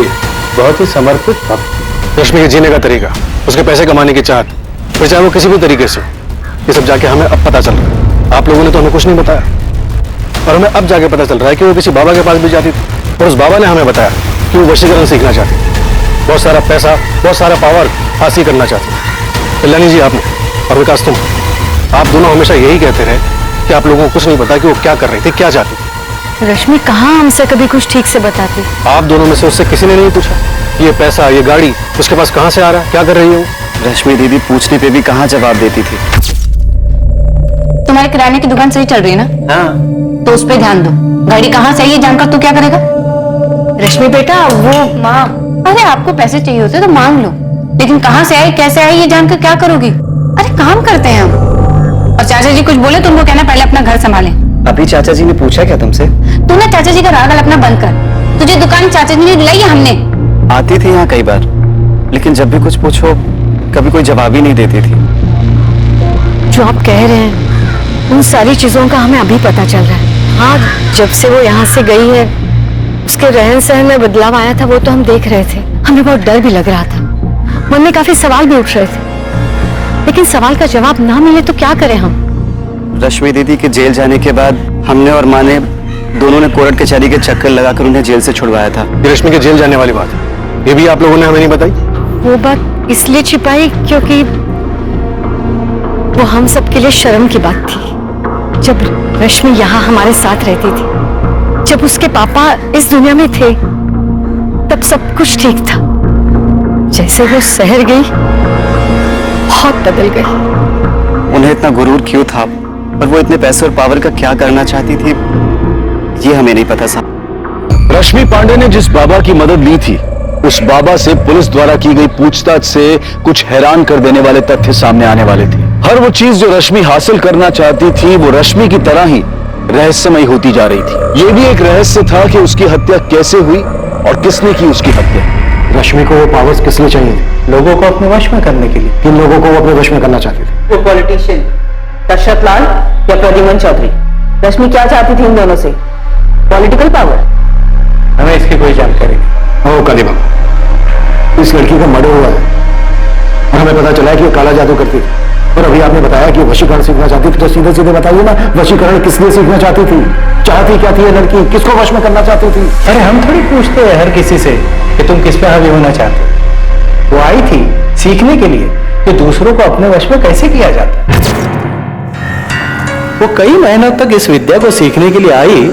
Speaker 10: बहुत ही समर्पित भक्त।
Speaker 6: रश्मि के जीने का तरीका, उसके पैसे कमाने की चाहत, फिर चाहे वो किसी भी तरीके से, ये सब जाके हमें अब पता चल रहा है। आप लोगों ने तो हमें कुछ नहीं बताया। और हमें अब जाके पता चल रहा है कि वो किसी बाबा के पास भी जाती थी और उस बाबा ने हमें बताया कि वो वशीकरण सीखना चाहती थी, बहुत सारा पैसा, बहुत सारा पावर हासिल करना चाहती थी। कल्याणी जी आपने और विकास तुम, आप दोनों हमेशा यही कहते रहे कि आप लोगों को कुछ नहीं पता कि वो क्या कर रही थी, क्या चाहती थी।
Speaker 2: रश्मि कहाँ हमसे कभी कुछ ठीक से बताती।
Speaker 6: आप दोनों में से उससे किसी ने नहीं पूछा ये पैसा, ये गाड़ी उसके पास कहाँ से आ रहा है, क्या कर रही है वो?
Speaker 5: रश्मि दीदी पूछने पे भी कहाँ जवाब देती थी।
Speaker 2: तुम्हारे किराने की दुकान सही चल रही है ना?
Speaker 5: हाँ।
Speaker 2: तो उस पर ध्यान दो। गाड़ी कहाँ से आई ये जानकर तू क्या करेगा? रश्मि बेटा वो माँ, अरे आपको पैसे चाहिए होते तो मांग लो, लेकिन कहाँ से आई कैसे आई ये जानकर क्या करोगी? अरे काम करते हैं हम। और चाचा जी कुछ बोले तो उनको कहना पहले अपना घर संभालें।
Speaker 5: अभी चाचा जी ने पूछा क्या तुमसे?
Speaker 2: तू ना चाचा जी का राग अपना बंद कर। तुझे दुकान चाचा जी ने दिलाई है हमने।
Speaker 5: आती थी यहाँ कई बार, लेकिन जब भी कुछ पूछो कभी कोई जवाब ही नहीं देती थी।
Speaker 2: जो आप कह रहे हैं उन सारी चीजों का हमें अभी पता चल रहा है। हाँ, जब से वो यहाँ से गई है उसके रहन सहन में बदलाव आया था वो तो हम देख रहे थे। हमें बहुत डर भी लग रहा था, मन में काफी सवाल भी उठ रहे थे, लेकिन सवाल का जवाब ना मिले तो क्या करें हम?
Speaker 5: रश्मि दीदी के जेल जाने के बाद हमने और माँ ने दोनों ने कोर्ट कचहरी के चक्कर लगाकर उन्हें जेल से छुड़वाया था।
Speaker 6: ये रश्मि के जेल जाने वाली बात है, ये भी आप लोगों ने हमें नहीं बताई?
Speaker 2: वो बात इसलिए छिपाई क्योंकि वो हम सबके लिए शर्म की बात थी। जब रश्मि यहाँ हमारे साथ रहती थी, जब उसके पापा इस दुनिया में थे, तब सब कुछ ठीक था। जैसे वो शहर गई बहुत बदल गई।
Speaker 5: उन्हें इतना गुरूर क्यों था और वो इतने पैसे और पावर का क्या करना चाहती थी ये हमें नहीं पता था।
Speaker 13: रश्मि पांडे ने जिस बाबा की मदद ली थी उस बाबा से पुलिस द्वारा की गई पूछताछ से कुछ हैरान कर देने वाले तथ्य सामने आने वाले थे। हर वो चीज जो रश्मि हासिल करना चाहती थी वो रश्मि की तरह ही रहस्यमयी होती जा रही थी। ये भी एक रहस्य था कि उसकी हत्या कैसे हुई और किसने की उसकी हत्या।
Speaker 6: रश्मि को वो पावर्स किस लिए चाहिए थे? लोगों को अपने वश में करने के लिए। किन लोगों को वो अपने वश में करना चाहते थे?
Speaker 7: वो पॉलिटिशियन दशरथ लाल या प्रद्युमन चौधरी। रश्मि क्या चाहती थी इन दोनों से? Political power.
Speaker 6: हमें इसकी कोई जानकारी नहीं। ओ कदीमा, इस लड़की का मर्डर हुआ है और हमें पता चला है कि वो काला जादू करती थी, और अभी आपने बताया कि वशीकरण सीखना चाहती थी, तो सीधे सीधे बताइए ना, वशीकरण किस लिए सीखना चाहती थी? चाहती क्या थी ये लड़की? किसको वश में करना चाहती थी?
Speaker 15: अरे हम थोड़ी पूछते हैं हर किसी से कि तुम किस पे हावी होना चाहते हो। वो आई थी सीखने के लिए कि दूसरों को अपने वश में कैसे किया जाता है। वो कई महीनों तक इस विद्या को सीखने के लिए आई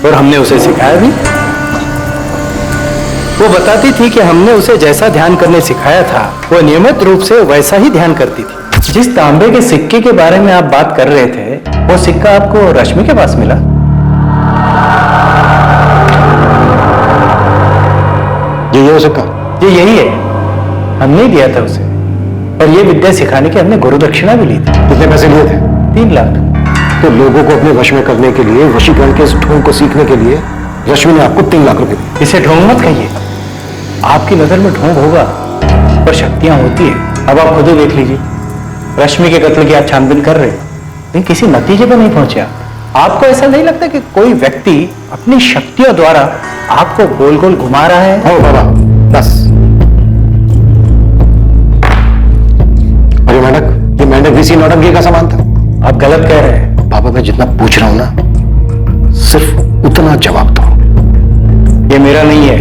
Speaker 15: और हमने उसे सिखाया भी। वो बताती थी कि हमने उसे जैसा ध्यान करने सिखाया था वो नियमित रूप से वैसा ही ध्यान करती थी। जिस तांबे के सिक्के के बारे में आप बात कर रहे थे वो सिक्का आपको रश्मि के पास मिला?
Speaker 6: ये सिक्का?
Speaker 15: ये यही है, हमने दिया था उसे, और ये विद्या सिखाने की हमने गुरु दक्षिणा भी ली थी।
Speaker 6: कितने पैसे लिए थे?
Speaker 15: 3 लाख।
Speaker 6: तो लोगों को अपने वश में करने के लिए, वशीकरण के इस ढोंग को सीखने के लिए रश्मि ने आपको 3 लाख रुपए दिए।
Speaker 15: इसे ढोंग मत कहिए, आपकी नजर में ढोंग होगा पर शक्तियां होती है। अब आप खुद ही देख लीजिए, रश्मि के कत्ल की आप छानबीन कर रहे हैं लेकिन किसी नतीजे पर नहीं पहुंचे आप। आपको ऐसा नहीं लगता कि कोई व्यक्ति अपनी शक्तियों द्वारा आपको गोल गोल घुमा रहा है?
Speaker 6: ओ बाबा बस। अरे मेंढक, ये मेंढक भी नौटंकी का सामान था।
Speaker 15: आप गलत कह रहे हैं।
Speaker 6: बाबा मैं जितना पूछ रहा हूं ना सिर्फ उतना जवाब दो।
Speaker 15: ये मेरा नहीं है,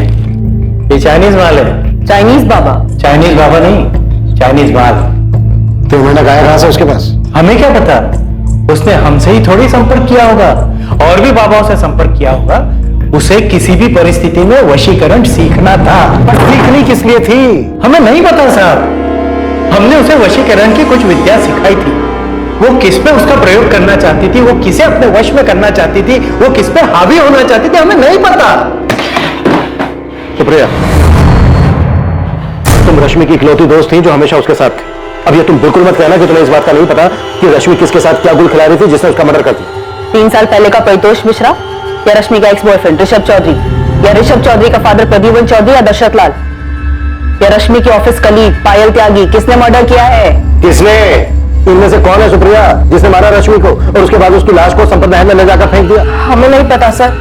Speaker 15: ये चाइनीज माल है।
Speaker 7: चाइनीज बाबा?
Speaker 15: चाइनीज बाबा नहीं, चाइनीज माल।
Speaker 6: तो मेंढक आया कहां से उसके पास?
Speaker 15: हमें क्या पता, उसने हमसे ही थोड़ी संपर्क किया होगा, और भी बाबाओं से संपर्क किया होगा। उसे किसी भी परिस्थिति में वशीकरण सीखना था।
Speaker 6: पर सीखनी किस लिए थी?
Speaker 15: हमें नहीं पता साहब। हमने उसे वशीकरण की कुछ विद्या सिखाई थी। वो किस पे उसका प्रयोग करना चाहती थी, वो किसे अपने वश में करना चाहती थी, वो किस पे हावी होना चाहती थी, हमें नहीं पता।
Speaker 6: सुप्रिया, तुम रश्मि की इकलौती दोस्त थी जो हमेशा उसके साथ थी। अब ये तुम बिल्कुल मत कहना कि तुम्हें इस बात का नहीं पता कि रश्मि किसके साथ क्या गुल खिला रही थी जिसने उसका मर्डर कर दिया।
Speaker 7: 3 साल पहले का परितोष मिश्रा या रश्मि का एक्स बॉयफ्रेंड ऋषभ चौधरी, या ऋषभ चौधरी का फादर प्रद्युमन चौधरी या दशरथ लाल, या रश्मि की ऑफिस कलीग पायल त्यागी, किसने मर्डर किया है?
Speaker 6: किसने? इनमें से कौन है सुप्रिया जिसने मारा रश्मि को और उसके बाद उसकी लाश को संपत महल में ले जाकर फेंक दिया?
Speaker 4: हमें नहीं पता सर,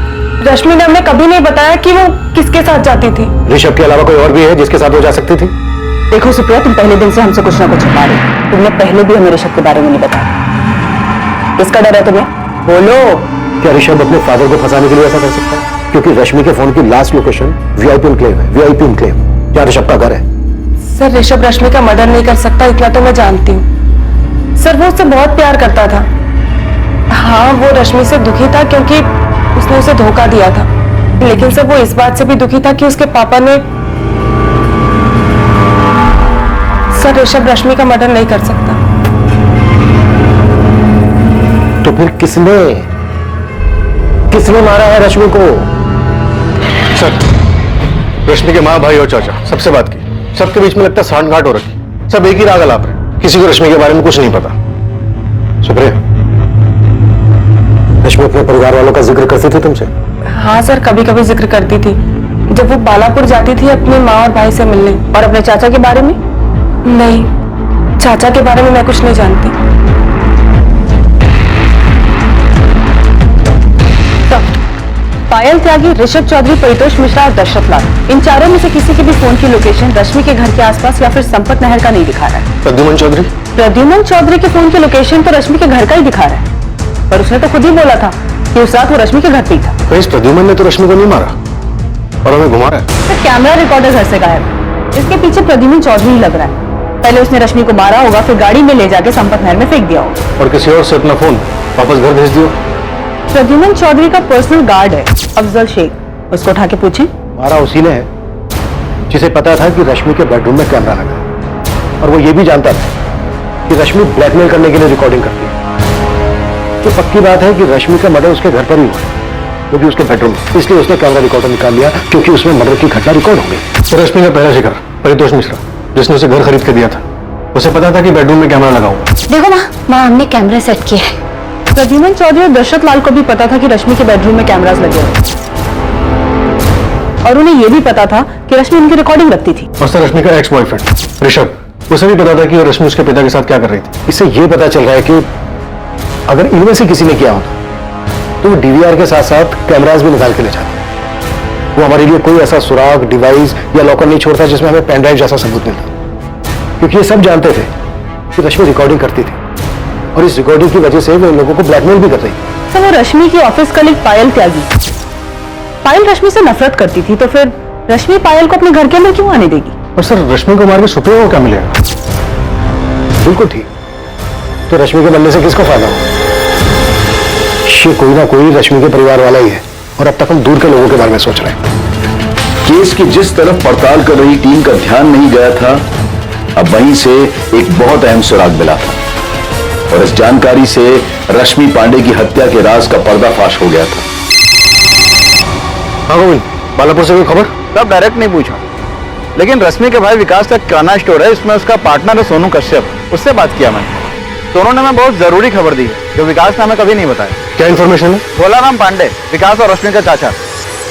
Speaker 4: रश्मि ने हमें कभी नहीं बताया कि वो किसके साथ जाती थी।
Speaker 6: ऋषभ के अलावा कोई और भी है जिसके साथ वो जा सकती थी?
Speaker 7: देखो सुप्रिया, तुम पहले दिन से हमसे कुछ ना कुछ छुपा रही हो। तुमने पहले भी हमें ऋषभ के बारे में नहीं बताया। किसका डर है तुम्हें? बोलो।
Speaker 6: क्या ऋषभ अपने फादर को फंसाने के लिए ऐसा कर सकता है? क्योंकि रश्मि के फोन की लास्ट लोकेशन वीआईपी एन्क्लेव है, वीआईपी एन्क्लेव क्या ऋषभ का घर है?
Speaker 4: सर ऋषभ रश्मि का मर्डर नहीं कर सकता, इतना तो मैं जानती हूँ। सर वो उससे बहुत प्यार करता था। हाँ वो रश्मि से दुखी था क्योंकि उसने उसे धोखा दिया था, लेकिन सर वो इस बात से भी दुखी था कि उसके पापा ने। सर ऋषभ रश्मि का मर्डर नहीं कर सकता।
Speaker 6: तो फिर किसने मारा है रश्मि को?
Speaker 14: सर, रश्मि के माँ, भाई और चाचा सबसे बात की, सबके बीच में लगता सांठगांठ हो रखी, सब एक ही राग अलाप रहे, किसी को रश्मि के बारे में कुछ नहीं पता। सुप्रिया, रश्मि अपने परिवार वालों का जिक्र करती थी तुमसे?
Speaker 4: हाँ सर कभी कभी जिक्र करती थी, जब वो बालापुर जाती थी अपनी माँ और भाई से मिलने।
Speaker 7: और अपने चाचा के बारे में?
Speaker 4: नहीं, चाचा के बारे में मैं कुछ नहीं जानती।
Speaker 7: पायल त्यागी, ऋषभ चौधरी, परितोष मिश्रा और दशरथ लाल, इन चारों में से किसी के भी फोन की लोकेशन रश्मि के घर के आसपास या फिर संपत नहर का नहीं दिखा रहा है।
Speaker 14: प्रद्युमन चौधरी?
Speaker 7: प्रद्युमन चौधरी के फोन की लोकेशन तो रश्मि के घर का ही दिखा रहा है, पर उसने तो खुद ही बोला था कि उस रात वो रश्मि के घर पे ही था।
Speaker 14: तो इस प्रद्युमन ने तो रश्मि को नहीं मारा और हमें घुमा रहा है।
Speaker 7: तो कैमरा रिकॉर्डर घर से गायब है, इसके पीछे प्रद्युमन चौधरी ही लग रहा है। पहले उसने रश्मि को मारा होगा, फिर गाड़ी में ले जाके संपत नहर में फेंक दिया होगा
Speaker 14: और किसी और से अपना फोन वापस घर भेज दियो।
Speaker 7: प्रद्युमन चौधरी का पर्सनल गार्ड है अफजल शेख, उसको उठा के पूछे।
Speaker 6: मारा उसी ने है जिसे पता था कि रश्मि के बेडरूम में कैमरा लगा है, और वो ये भी जानता था कि रश्मि ब्लैकमेल करने के लिए रिकॉर्डिंग करती है। तो पक्की बात है कि रश्मि का मर्डर उसके घर पर ही हुआ, वो भी उसके बेडरूम में, इसलिए उसने कैमरा रिकॉर्डर निकाल लिया क्योंकि उसमें मर्डर की घटना रिकॉर्ड हो गई।
Speaker 14: तो रश्मि का पहला शिकार परितोष मिश्रा, जिसने उसे घर खरीद के दिया था, उसे पता था कि बेडरूम में कैमरा लगा हुआ।
Speaker 2: देखो माँ हमने कैमरा सेट किया है।
Speaker 7: प्रद्युमन चौधरी और दशरथ लाल को भी पता था कि रश्मि के बेडरूम में कैमरास लगे हुए, और उन्हें यह भी पता था कि रश्मि उनकी रिकॉर्डिंग रखती थी।
Speaker 14: और सर रश्मि का एक्स बॉयफ्रेंड ऋषभ, उसे भी पता था कि रश्मि उसके पिता के साथ क्या कर रही थी।
Speaker 6: इससे यह पता चल रहा है कि अगर इनमें से किसी ने किया होता तो वो डीवीआर के साथ साथ कैमरास भी निकाल के ले जाते। वो हमारे लिए कोई ऐसा सुराग, डिवाइस या लॉकर नहीं छोड़ता जिसमें हमें पेन ड्राइव जैसा सबूत मिलता, क्योंकि ये सब जानते थे कि रश्मि रिकॉर्डिंग करती थी और इस रिकॉर्डिंग की वजह से वो इन लोगों को ब्लैकमेल भी कर रही थी।
Speaker 7: तो वो रश्मि की ऑफिस कलीग पायल त्यागी, पायल रश्मि से नफरत करती थी, तो फिर रश्मि पायल को अपने घर के अंदर क्यों आने देगी?
Speaker 14: और सर रश्मि को मार के सुप्रिया को क्या मिलेगा?
Speaker 6: बिल्कुल ठीक। तो रश्मि के बनने से किसको फायदा होगा? ये कोई ना कोई रश्मि के परिवार वाला ही है, और अब तक हम दूर के लोगों के बारे में सोच रहे हैं।
Speaker 13: केस की जिस तरफ पड़ताल कर रही टीम का ध्यान नहीं गया था, अब वहीं से एक बहुत अहम सुराग मिला था, और इस जानकारी से रश्मि पांडे की हत्या के राज का पर्दाफाश हो गया था।
Speaker 14: हाँ गोविंद, बालापुर से कोई खबर?
Speaker 3: तब डायरेक्ट नहीं पूछा, लेकिन रश्मि के भाई विकास का किराना स्टोर है, इसमें उसका पार्टनर है सोनू कश्यप, उससे बात किया मैंने। दोनों ने हमें बहुत जरूरी खबर दी है जो विकास ने हमें कभी नहीं बताया।
Speaker 14: क्या इन्फॉर्मेशन है?
Speaker 3: भोलाराम पांडे, विकास और रश्मि का चाचा,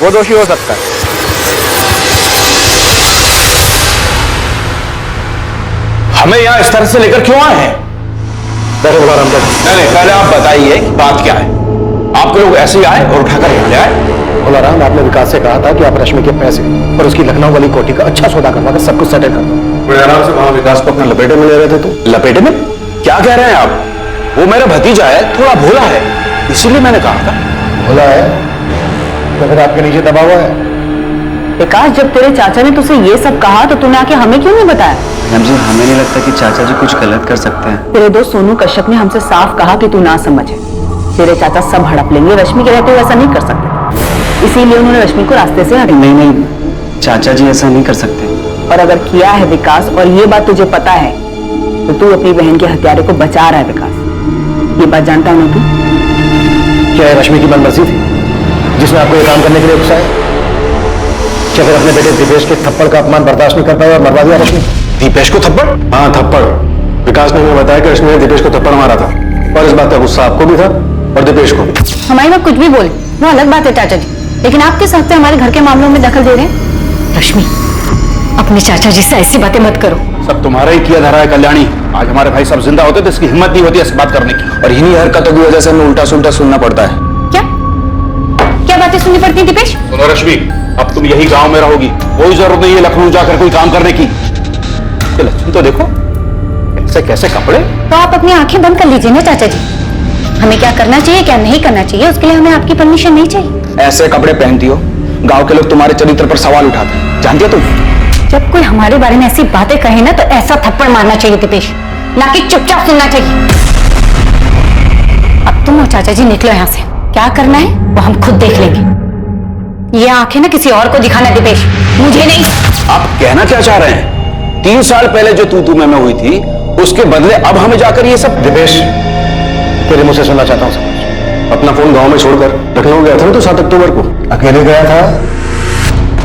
Speaker 3: वो दोषी हो सकता है। हमें यहाँ इस तरह से लेकर क्यों आए हैं?
Speaker 14: नहीं,
Speaker 3: पहले आप बताइए कि बात क्या है। आपके लोग ऐसे ही आए और उठाकर यहाँ ले आए?
Speaker 6: भोलाराम, आपने विकास से कहा था कि आप रश्मि के पैसे और उसकी लखनऊ वाली कोठी का अच्छा सौदा करवाकर सब कुछ सेटल कर दो।
Speaker 14: बड़े आराम से वहां विकास को अपने लपेटे में ले रहे थे। तो
Speaker 3: लपेटे में? क्या कह रहे हैं आप? वो मेरा भतीजा है, थोड़ा भोला है, इसीलिए मैंने कहा था।
Speaker 6: भोला है तो फिर आपके नीचे दबा हुआ है।
Speaker 7: विकास, जब तेरे चाचा ने तुझसे ये सब कहा तो तूने आके हमें क्यों नहीं बताया?
Speaker 5: मैम जी, हमें नहीं लगता कि चाचा जी कुछ गलत कर सकते हैं।
Speaker 7: तेरे दोस्त सोनू कश्यप ने हमसे साफ कहा कि तू ना समझे, तेरे चाचा सब हड़प लेंगे, रश्मि के रहते हुए ऐसा नहीं कर सकते, इसीलिए उन्होंने रश्मि को रास्ते से हटा।
Speaker 5: नहीं, चाचा जी ऐसा नहीं कर सकते।
Speaker 7: और अगर किया है विकास, और ये बात तुझे पता है, तो तू अपनी बहन के हत्यारे को बचा रहा है। विकास, ये बात जानता है ना तू?
Speaker 6: क्या है रश्मि की मनमर्जी थी जिसने आपको ये काम करने के लिए उकसाया? क्या फिर अपने बेटे दीपेश के थप्पड़ का अपमान बर्दाश्त नहीं कर पाया और मरवा दिया रश्मि?
Speaker 14: दीपेश को थप्पड़? हाँ, थप्पड़। विकास ने हमें बताया कि रश्मि ने दीपेश को थप्पड़ मारा था, और इस बात का गुस्सा आपको भी था और दीपेश को भी।
Speaker 2: हमारी बात कुछ भी बोले वो अलग बात है चाचा जी, लेकिन आप किस हक से हमारे घर के मामलों में दखल दे रहे हैं? रश्मि, अपने चाचा जी से ऐसी बातें मत करो।
Speaker 3: सब तुम्हारा ही किया धरा है कल्याणी। आज हमारे भाई सब जिंदा होते तो इसकी हिम्मत नहीं होती ऐसी बात करने की,
Speaker 5: और इन्हीं हरकतों की वजह से हमें उल्टा सुल्टा सुनना पड़ता है।
Speaker 2: क्या बातें सुननी पड़ती है दीपेश?
Speaker 3: सुनो रश्मि, अब तुम यही गांव में रहोगी, कोई जरूरत नहीं है लखनऊ जाकर कोई काम करने की। लक्ष्मी तो देखो कैसे कैसे कपड़े।
Speaker 2: तो आप अपनी आंखें बंद कर लीजिए ना चाचा जी। हमें क्या करना चाहिए क्या नहीं करना चाहिए उसके लिए हमें आपकी परमिशन नहीं चाहिए।
Speaker 5: ऐसे कपड़े पहनती हो, गांव के लोग तुम्हारे चरित्र पर सवाल उठाते हैं, जानती हो तुम?
Speaker 2: जब कोई हमारे बारे में ऐसी बातें कहे ना तो ऐसा थप्पड़ मारना चाहिए दीपेश, ना कि चुपचाप सुनना चाहिए। अब तुम और चाचा जी निकलो यहाँ से, क्या करना है वो हम खुद देख लेंगे। ये आंखें ना किसी और को दिखाना दीपेश, मुझे नहीं।
Speaker 3: आप कहना क्या चाह रहे हैं? 3 साल पहले जो तू मैं हुई थी उसके बदले अब हमें जाकर ये सब।
Speaker 6: दिपेश, तेरे मुंह से सुनना चाहता हूं सब कुछ। अपना फोन गांव में छोड़कर लखनऊ गया था ना तो 7 अक्टूबर को, अकेले गया था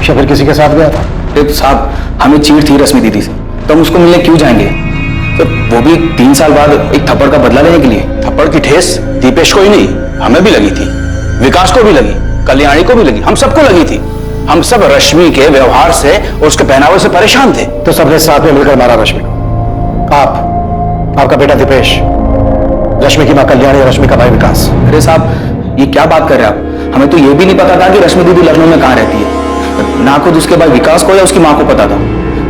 Speaker 6: या फिर किसी के साथ गया था?
Speaker 5: साहब, हमें चीड़ थी रश्मि दीदी से, तो हम उसको मिलने क्यों जाएंगे? तो वो भी 3 साल बाद एक थप्पड़ का बदला लेने के लिए।
Speaker 3: थप्पड़ की ठेस दीपेश को ही नहीं, हमें भी लगी थी, विकास को भी लगी, कल्याणी को भी लगी, हम सबको लगी थी। हम सब रश्मि के व्यवहार से और उसके पहनावे से परेशान थे।
Speaker 6: तो सबने साथ में मिलकर मारा रश्मि को। आपका बेटा दीपेश, रश्मि की मां कल्याणी और रश्मि का भाई विकास।
Speaker 5: अरे साहब, ये क्या बात कर रहे हैं आप? हमें तो ये भी नहीं पता था कि रश्मि दीदी लखनऊ में कहां रहती है, ना खुद उसके भाई विकास को या उसकी मां को पता था।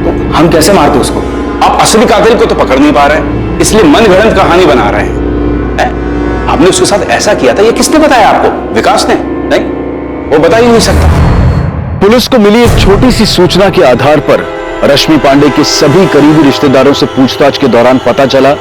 Speaker 5: तो हम कैसे मारते उसको?
Speaker 3: आप असली कातिल को तो पकड़ नहीं पा रहे, इसलिए मनगढ़ंत कहानी बना रहे हैं। आपने उसके साथ ऐसा किया था, ये किसने बताया आपको? विकास ने? नहीं, वो बता ही नहीं सकता।
Speaker 13: पुलिस को मिली एक छोटी सी सूचना के आधार पर रश्मि पांडे के सभी करीबी रिश्तेदारों से पूछताछ के दौरान पता चला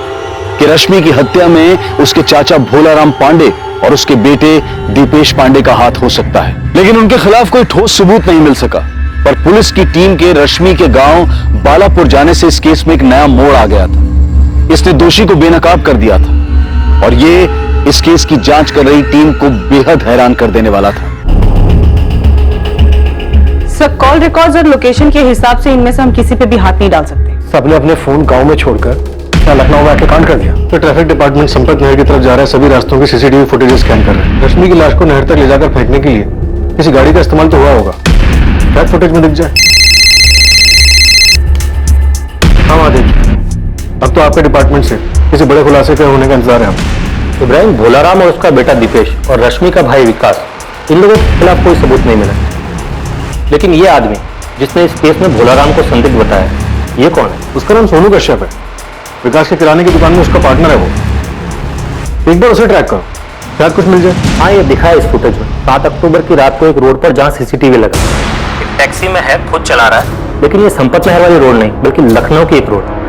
Speaker 13: कि रश्मि की हत्या में उसके चाचा भोलाराम पांडे और उसके बेटे दीपेश पांडे का हाथ हो सकता है, लेकिन उनके खिलाफ कोई ठोस सबूत नहीं मिल सका। पर पुलिस की टीम के रश्मि के गांव बालापुर जाने से इस केस में एक नया मोड़ आ गया था। इसने दोषी को बेनकाब कर दिया था और ये इस केस की जांच कर रही टीम को बेहद हैरान कर देने वाला था।
Speaker 4: सर, कॉल रिकॉर्ड्स और लोकेशन के हिसाब से इनमें से हम किसी पे भी हाथ नहीं डाल सकते।
Speaker 6: सबने अपने फोन गांव में छोड़कर क्या लखनऊ में आके कांड कर दिया? तो ट्रैफिक डिपार्टमेंट संपर्क नहर की तरफ जा रहा है, सभी रास्तों की सीसीटीवी फुटेज स्कैन कर रहे हैं। रश्मि की लाश को नहर तक ले जाकर फेंकने के लिए किसी गाड़ी का इस्तेमाल तो हुआ होगा, शायद फुटेज में दिख जाए। हाँ महादेव, अब तो आपके डिपार्टमेंट से किसी बड़े खुलासे के होने का इंतजार है हमें।
Speaker 15: इब्राहिम, भोलाराम और उसका बेटा दीपेश और रश्मि का भाई विकास, इन लोगों के खिलाफ कोई सबूत नहीं मिला, लेकिन ये आदमी जिसने इस केस में भोलाराम को संदिग्ध बताया, ये कौन है?
Speaker 6: उसका नाम सोनू कश्यप है, विकास के किराने की दुकान में उसका पार्टनर है वो। एक बार उसे ट्रैक करो, शायद कुछ मिल जाए।
Speaker 15: हाँ, ये दिखा है इस फुटेज में। 7 अक्टूबर की रात को एक रोड पर जहां सीसीटीवी लगा, एक टैक्सी में है, खुद चला रहा है, लेकिन ये संपत नहर वाली रोड नहीं बल्कि लखनऊ की एक रोड।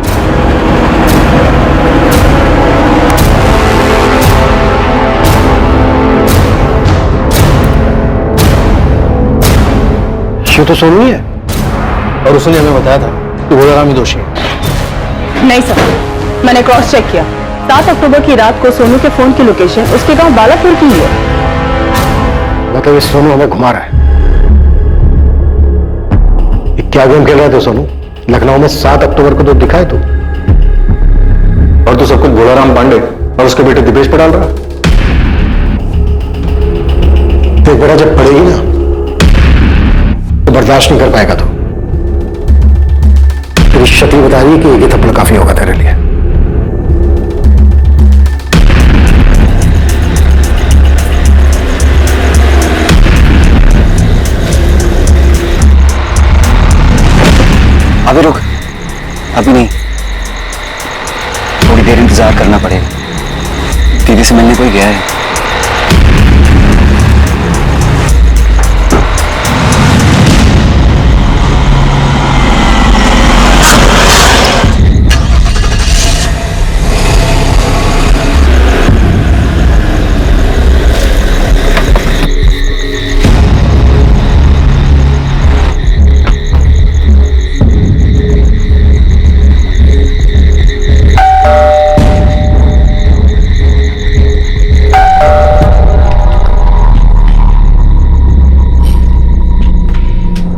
Speaker 6: ये तो सोनू ही है और उसने हमें बताया था कि भोलाराम ही दोषी है।
Speaker 4: नहीं सर, मैंने क्रॉस चेक किया। 7 अक्टूबर की रात को सोनू के फोन की लोकेशन उसके गांव बालापुर की है।
Speaker 6: मतलब ये सोनू हमें घुमा रहा है। ये क्या गेम खेल रहा है तो सोनू? लखनऊ में 7 अक्टूबर को तो दिखा है तू, और तू सब कुछ भोलाराम पांडे और उसके बेटे दीपेश पर डाल रहा है। एक बेटा जब पड़ेगी ना तो बर्दाश्त नहीं कर पाएगा। तो तेरी शक्ल बता रही है कि एक थप्पड़ काफी होगा तेरे लिए।
Speaker 5: अभी रुक, अभी नहीं, थोड़ी देर इंतजार करना पड़ेगा। दीदी से मिलने कोई गया है।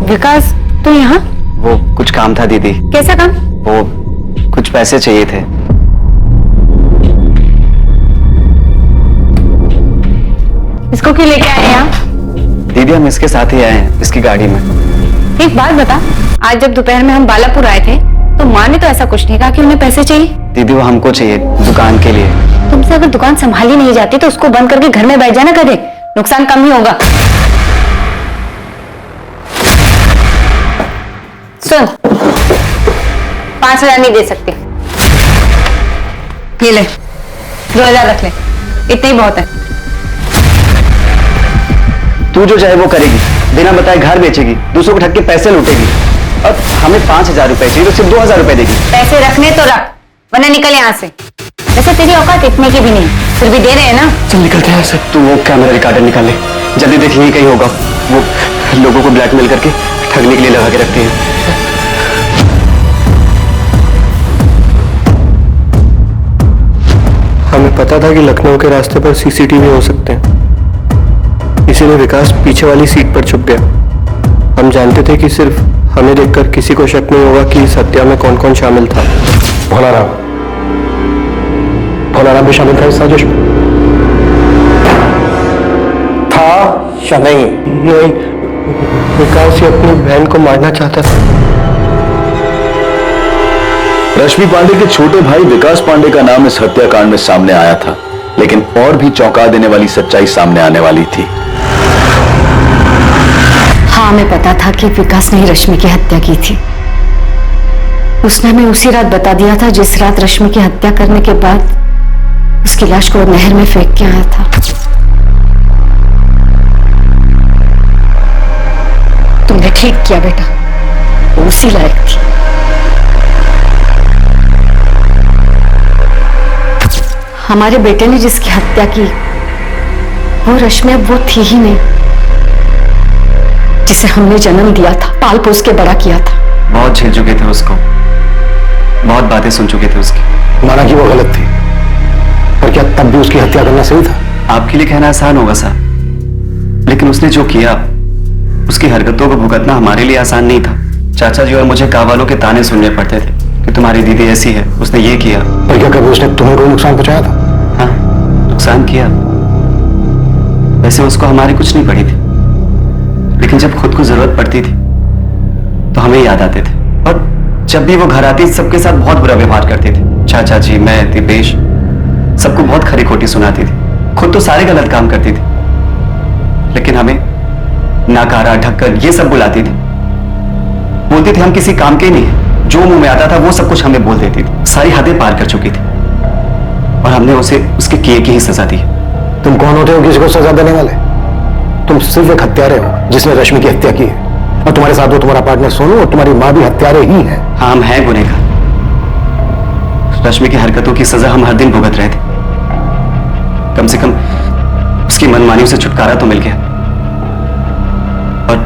Speaker 2: विकास, तू यहाँ?
Speaker 5: वो कुछ काम था दीदी।
Speaker 2: कैसा काम?
Speaker 5: वो कुछ पैसे चाहिए थे।
Speaker 2: इसको क्यों लेके आए यहाँ?
Speaker 5: दीदी, हम इसके साथ ही आए हैं, इसकी गाड़ी में।
Speaker 2: एक बात बता, आज जब दोपहर में हम बालापुर आए थे तो माँ ने तो ऐसा कुछ नहीं कहा कि उन्हें पैसे चाहिए।
Speaker 5: दीदी, वो हमको चाहिए दुकान के लिए।
Speaker 2: तुमसे अगर दुकान संभाली नहीं जाती तो उसको बंद करके घर में बैठ जाना, कदे नुकसान कम ही होगा। सुन, 5,000 नहीं दे सकती। ये ले, 2,000 रख ले। इतना ही बहुत है।
Speaker 5: तू जो चाहे वो करेगी, बिना बताए घर बेचेगी, दूसरों को ठग के पैसे लूटेगी, और हमें 5,000 रुपए चाहिए तो सिर्फ 2,000 रुपए देगी।
Speaker 2: पैसे रखने तो रख, वरना निकल यहाँ से। वैसे तेरी औकात इतने की भी नहीं, फिर भी दे रहे हैं ना।
Speaker 5: चल निकलते हैं ऐसे। तू वो कैमरा रिकॉर्डर निकाल ले, जल्दी देख यही कहीं होगा। वो लोगों को ब्लैकमेल करके ठगने के लिए लगा के रखते हैं।
Speaker 6: हमें पता था कि लखनऊ के रास्ते पर सीसीटीवी हो सकते हैं, इसीलिए विकास पीछे वाली सीट पर छुप गया। हम जानते थे कि सिर्फ हमें देखकर किसी को शक नहीं होगा कि इस हत्या में कौन कौन शामिल था। भोलाराम भी शामिल था इस साजिश में? था या नहीं? नहीं, विकास ही अपनी बहन को मारना चाहता था।
Speaker 13: रश्मि पांडे के छोटे भाई विकास पांडे का नाम इस हत्याकांड में सामने आया था, लेकिन और भी चौंका देने वाली सच्चाई सामने आने वाली थी।
Speaker 2: हाँ, हमें पता था कि विकास ने ही रश्मि की हत्या की थी। उसने हमें उसी रात बता दिया था जिस रात रश्मि की हत्या करने के बाद उसकी लाश को नहर में फेंक के आया था। तुमने ठीक किया बेटा, वो उसी लायक थी। हमारे बेटे ने जिसकी हत्या की वो रश्मि अब वो थी ही नहीं जिसे हमने जन्म दिया था, पाल पोस के बड़ा किया था।
Speaker 5: बहुत झेल चुके थे उसको, बहुत बातें सुन चुके थे उसकी।
Speaker 6: माना कि वो गलत थी, पर क्या तब भी उसकी हत्या करना सही था?
Speaker 5: आपके लिए कहना आसान होगा साहब, लेकिन उसने जो किया, उसकी हरकतों को भुगतना हमारे लिए आसान नहीं था। चाचा जी और मुझे गाँव वालों के ताने सुनने पड़ते थे कि तुम्हारी दीदी ऐसी है, उसने ये किया।
Speaker 6: पर क्या कभी उसने तुम्हें कोई नुकसान पहुंचाया था?
Speaker 5: हाँ, नुकसान किया। वैसे उसको हमारी कुछ नहीं पड़ी थी, लेकिन जब खुद को जरूरत पड़ती थी तो हमें याद आते थे। और जब भी वो घर आती सबके साथ बहुत बुरा व्यवहार करती थी। चाचा जी, मैं, दीपेश, सबको बहुत खरी खोटी सुनाती थी। खुद तो सारे गलत काम करती थी, लेकिन हमें नाकारा, ढक्कन ये सब बुलाती थी। बोलती थी हम किसी काम के नहीं है, जो मुंह में आता था वो सब कुछ हमें बोल देती थी। सारी हदें पार कर चुकी थी और हमने उसे उसके किए की ही सजा दी।
Speaker 6: तुम कौन होते हो किसी को सजा देने वाले? तुम सिर्फ एक हत्यारे हो जिसने रश्मि की हत्या की है, और तुम्हारे साथ वो तुम्हारा पार्टनर सोनू और तुम्हारी माँ भी हत्यारे ही हैं।
Speaker 5: हाँ, हम हैं गुनहगार। रश्मि की हरकतों की सजा हम हर दिन भुगत रहे थे। कम से कम उसकी मनमानियों से छुटकारा तो मिल गया, और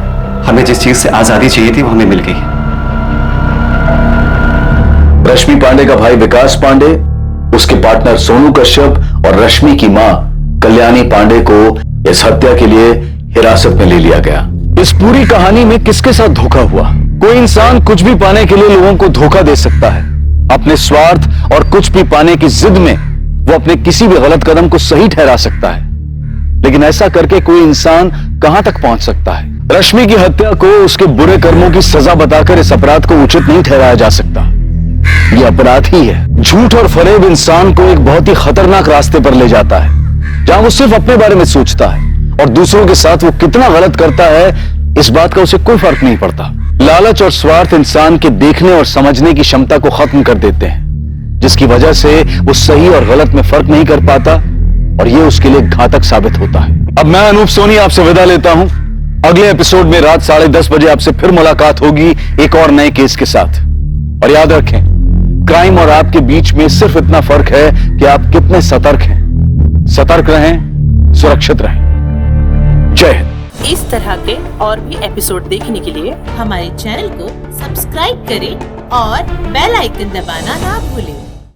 Speaker 5: हमें जिस चीज से आजादी चाहिए थी वो हमें मिल गई।
Speaker 13: रश्मि पांडे का भाई विकास पांडे, उसके पार्टनर सोनू कश्यप और रश्मि की मां कल्याणी पांडे को इस हत्या के लिए हिरासत में ले लिया गया। इस पूरी कहानी में किसके साथ धोखा हुआ? कोई इंसान कुछ भी पाने के लिए लोगों को धोखा दे सकता है। अपने स्वार्थ और कुछ भी पाने की जिद में वो अपने किसी भी गलत कदम को सही ठहरा सकता है, लेकिन ऐसा करके कोई इंसान कहां तक पहुंच सकता है? रश्मि की हत्या को उसके बुरे कर्मों की सजा बताकर इस अपराध को उचित नहीं ठहराया जा सकता। यह अपराध ही है। झूठ और फरेब इंसान को एक बहुत ही खतरनाक रास्ते पर ले जाता है, जहां वो सिर्फ अपने बारे में सोचता है और दूसरों के साथ वो कितना गलत करता है इस बात का उसे कोई फर्क नहीं पड़ता। लालच और स्वार्थ इंसान के देखने और समझने की क्षमता को खत्म कर देते हैं, जिसकी वजह से वो सही और गलत में फर्क नहीं कर पाता, और ये उसके लिए घातक साबित होता है। अब मैं अनूप सोनी आपसे विदा लेता हूं। अगले एपिसोड में रात 10:30 बजे आपसे फिर मुलाकात होगी एक और नए केस के साथ। और याद रखें, क्राइम और आपके बीच में सिर्फ इतना फर्क है कि आप कितने सतर्क हैं। सतर्क रहें, सुरक्षित रहें। जय हिंद।
Speaker 16: इस तरह के और भी एपिसोड देखने के लिए हमारे चैनल को सब्सक्राइब करें और बेल आइकन दबाना ना भूलें।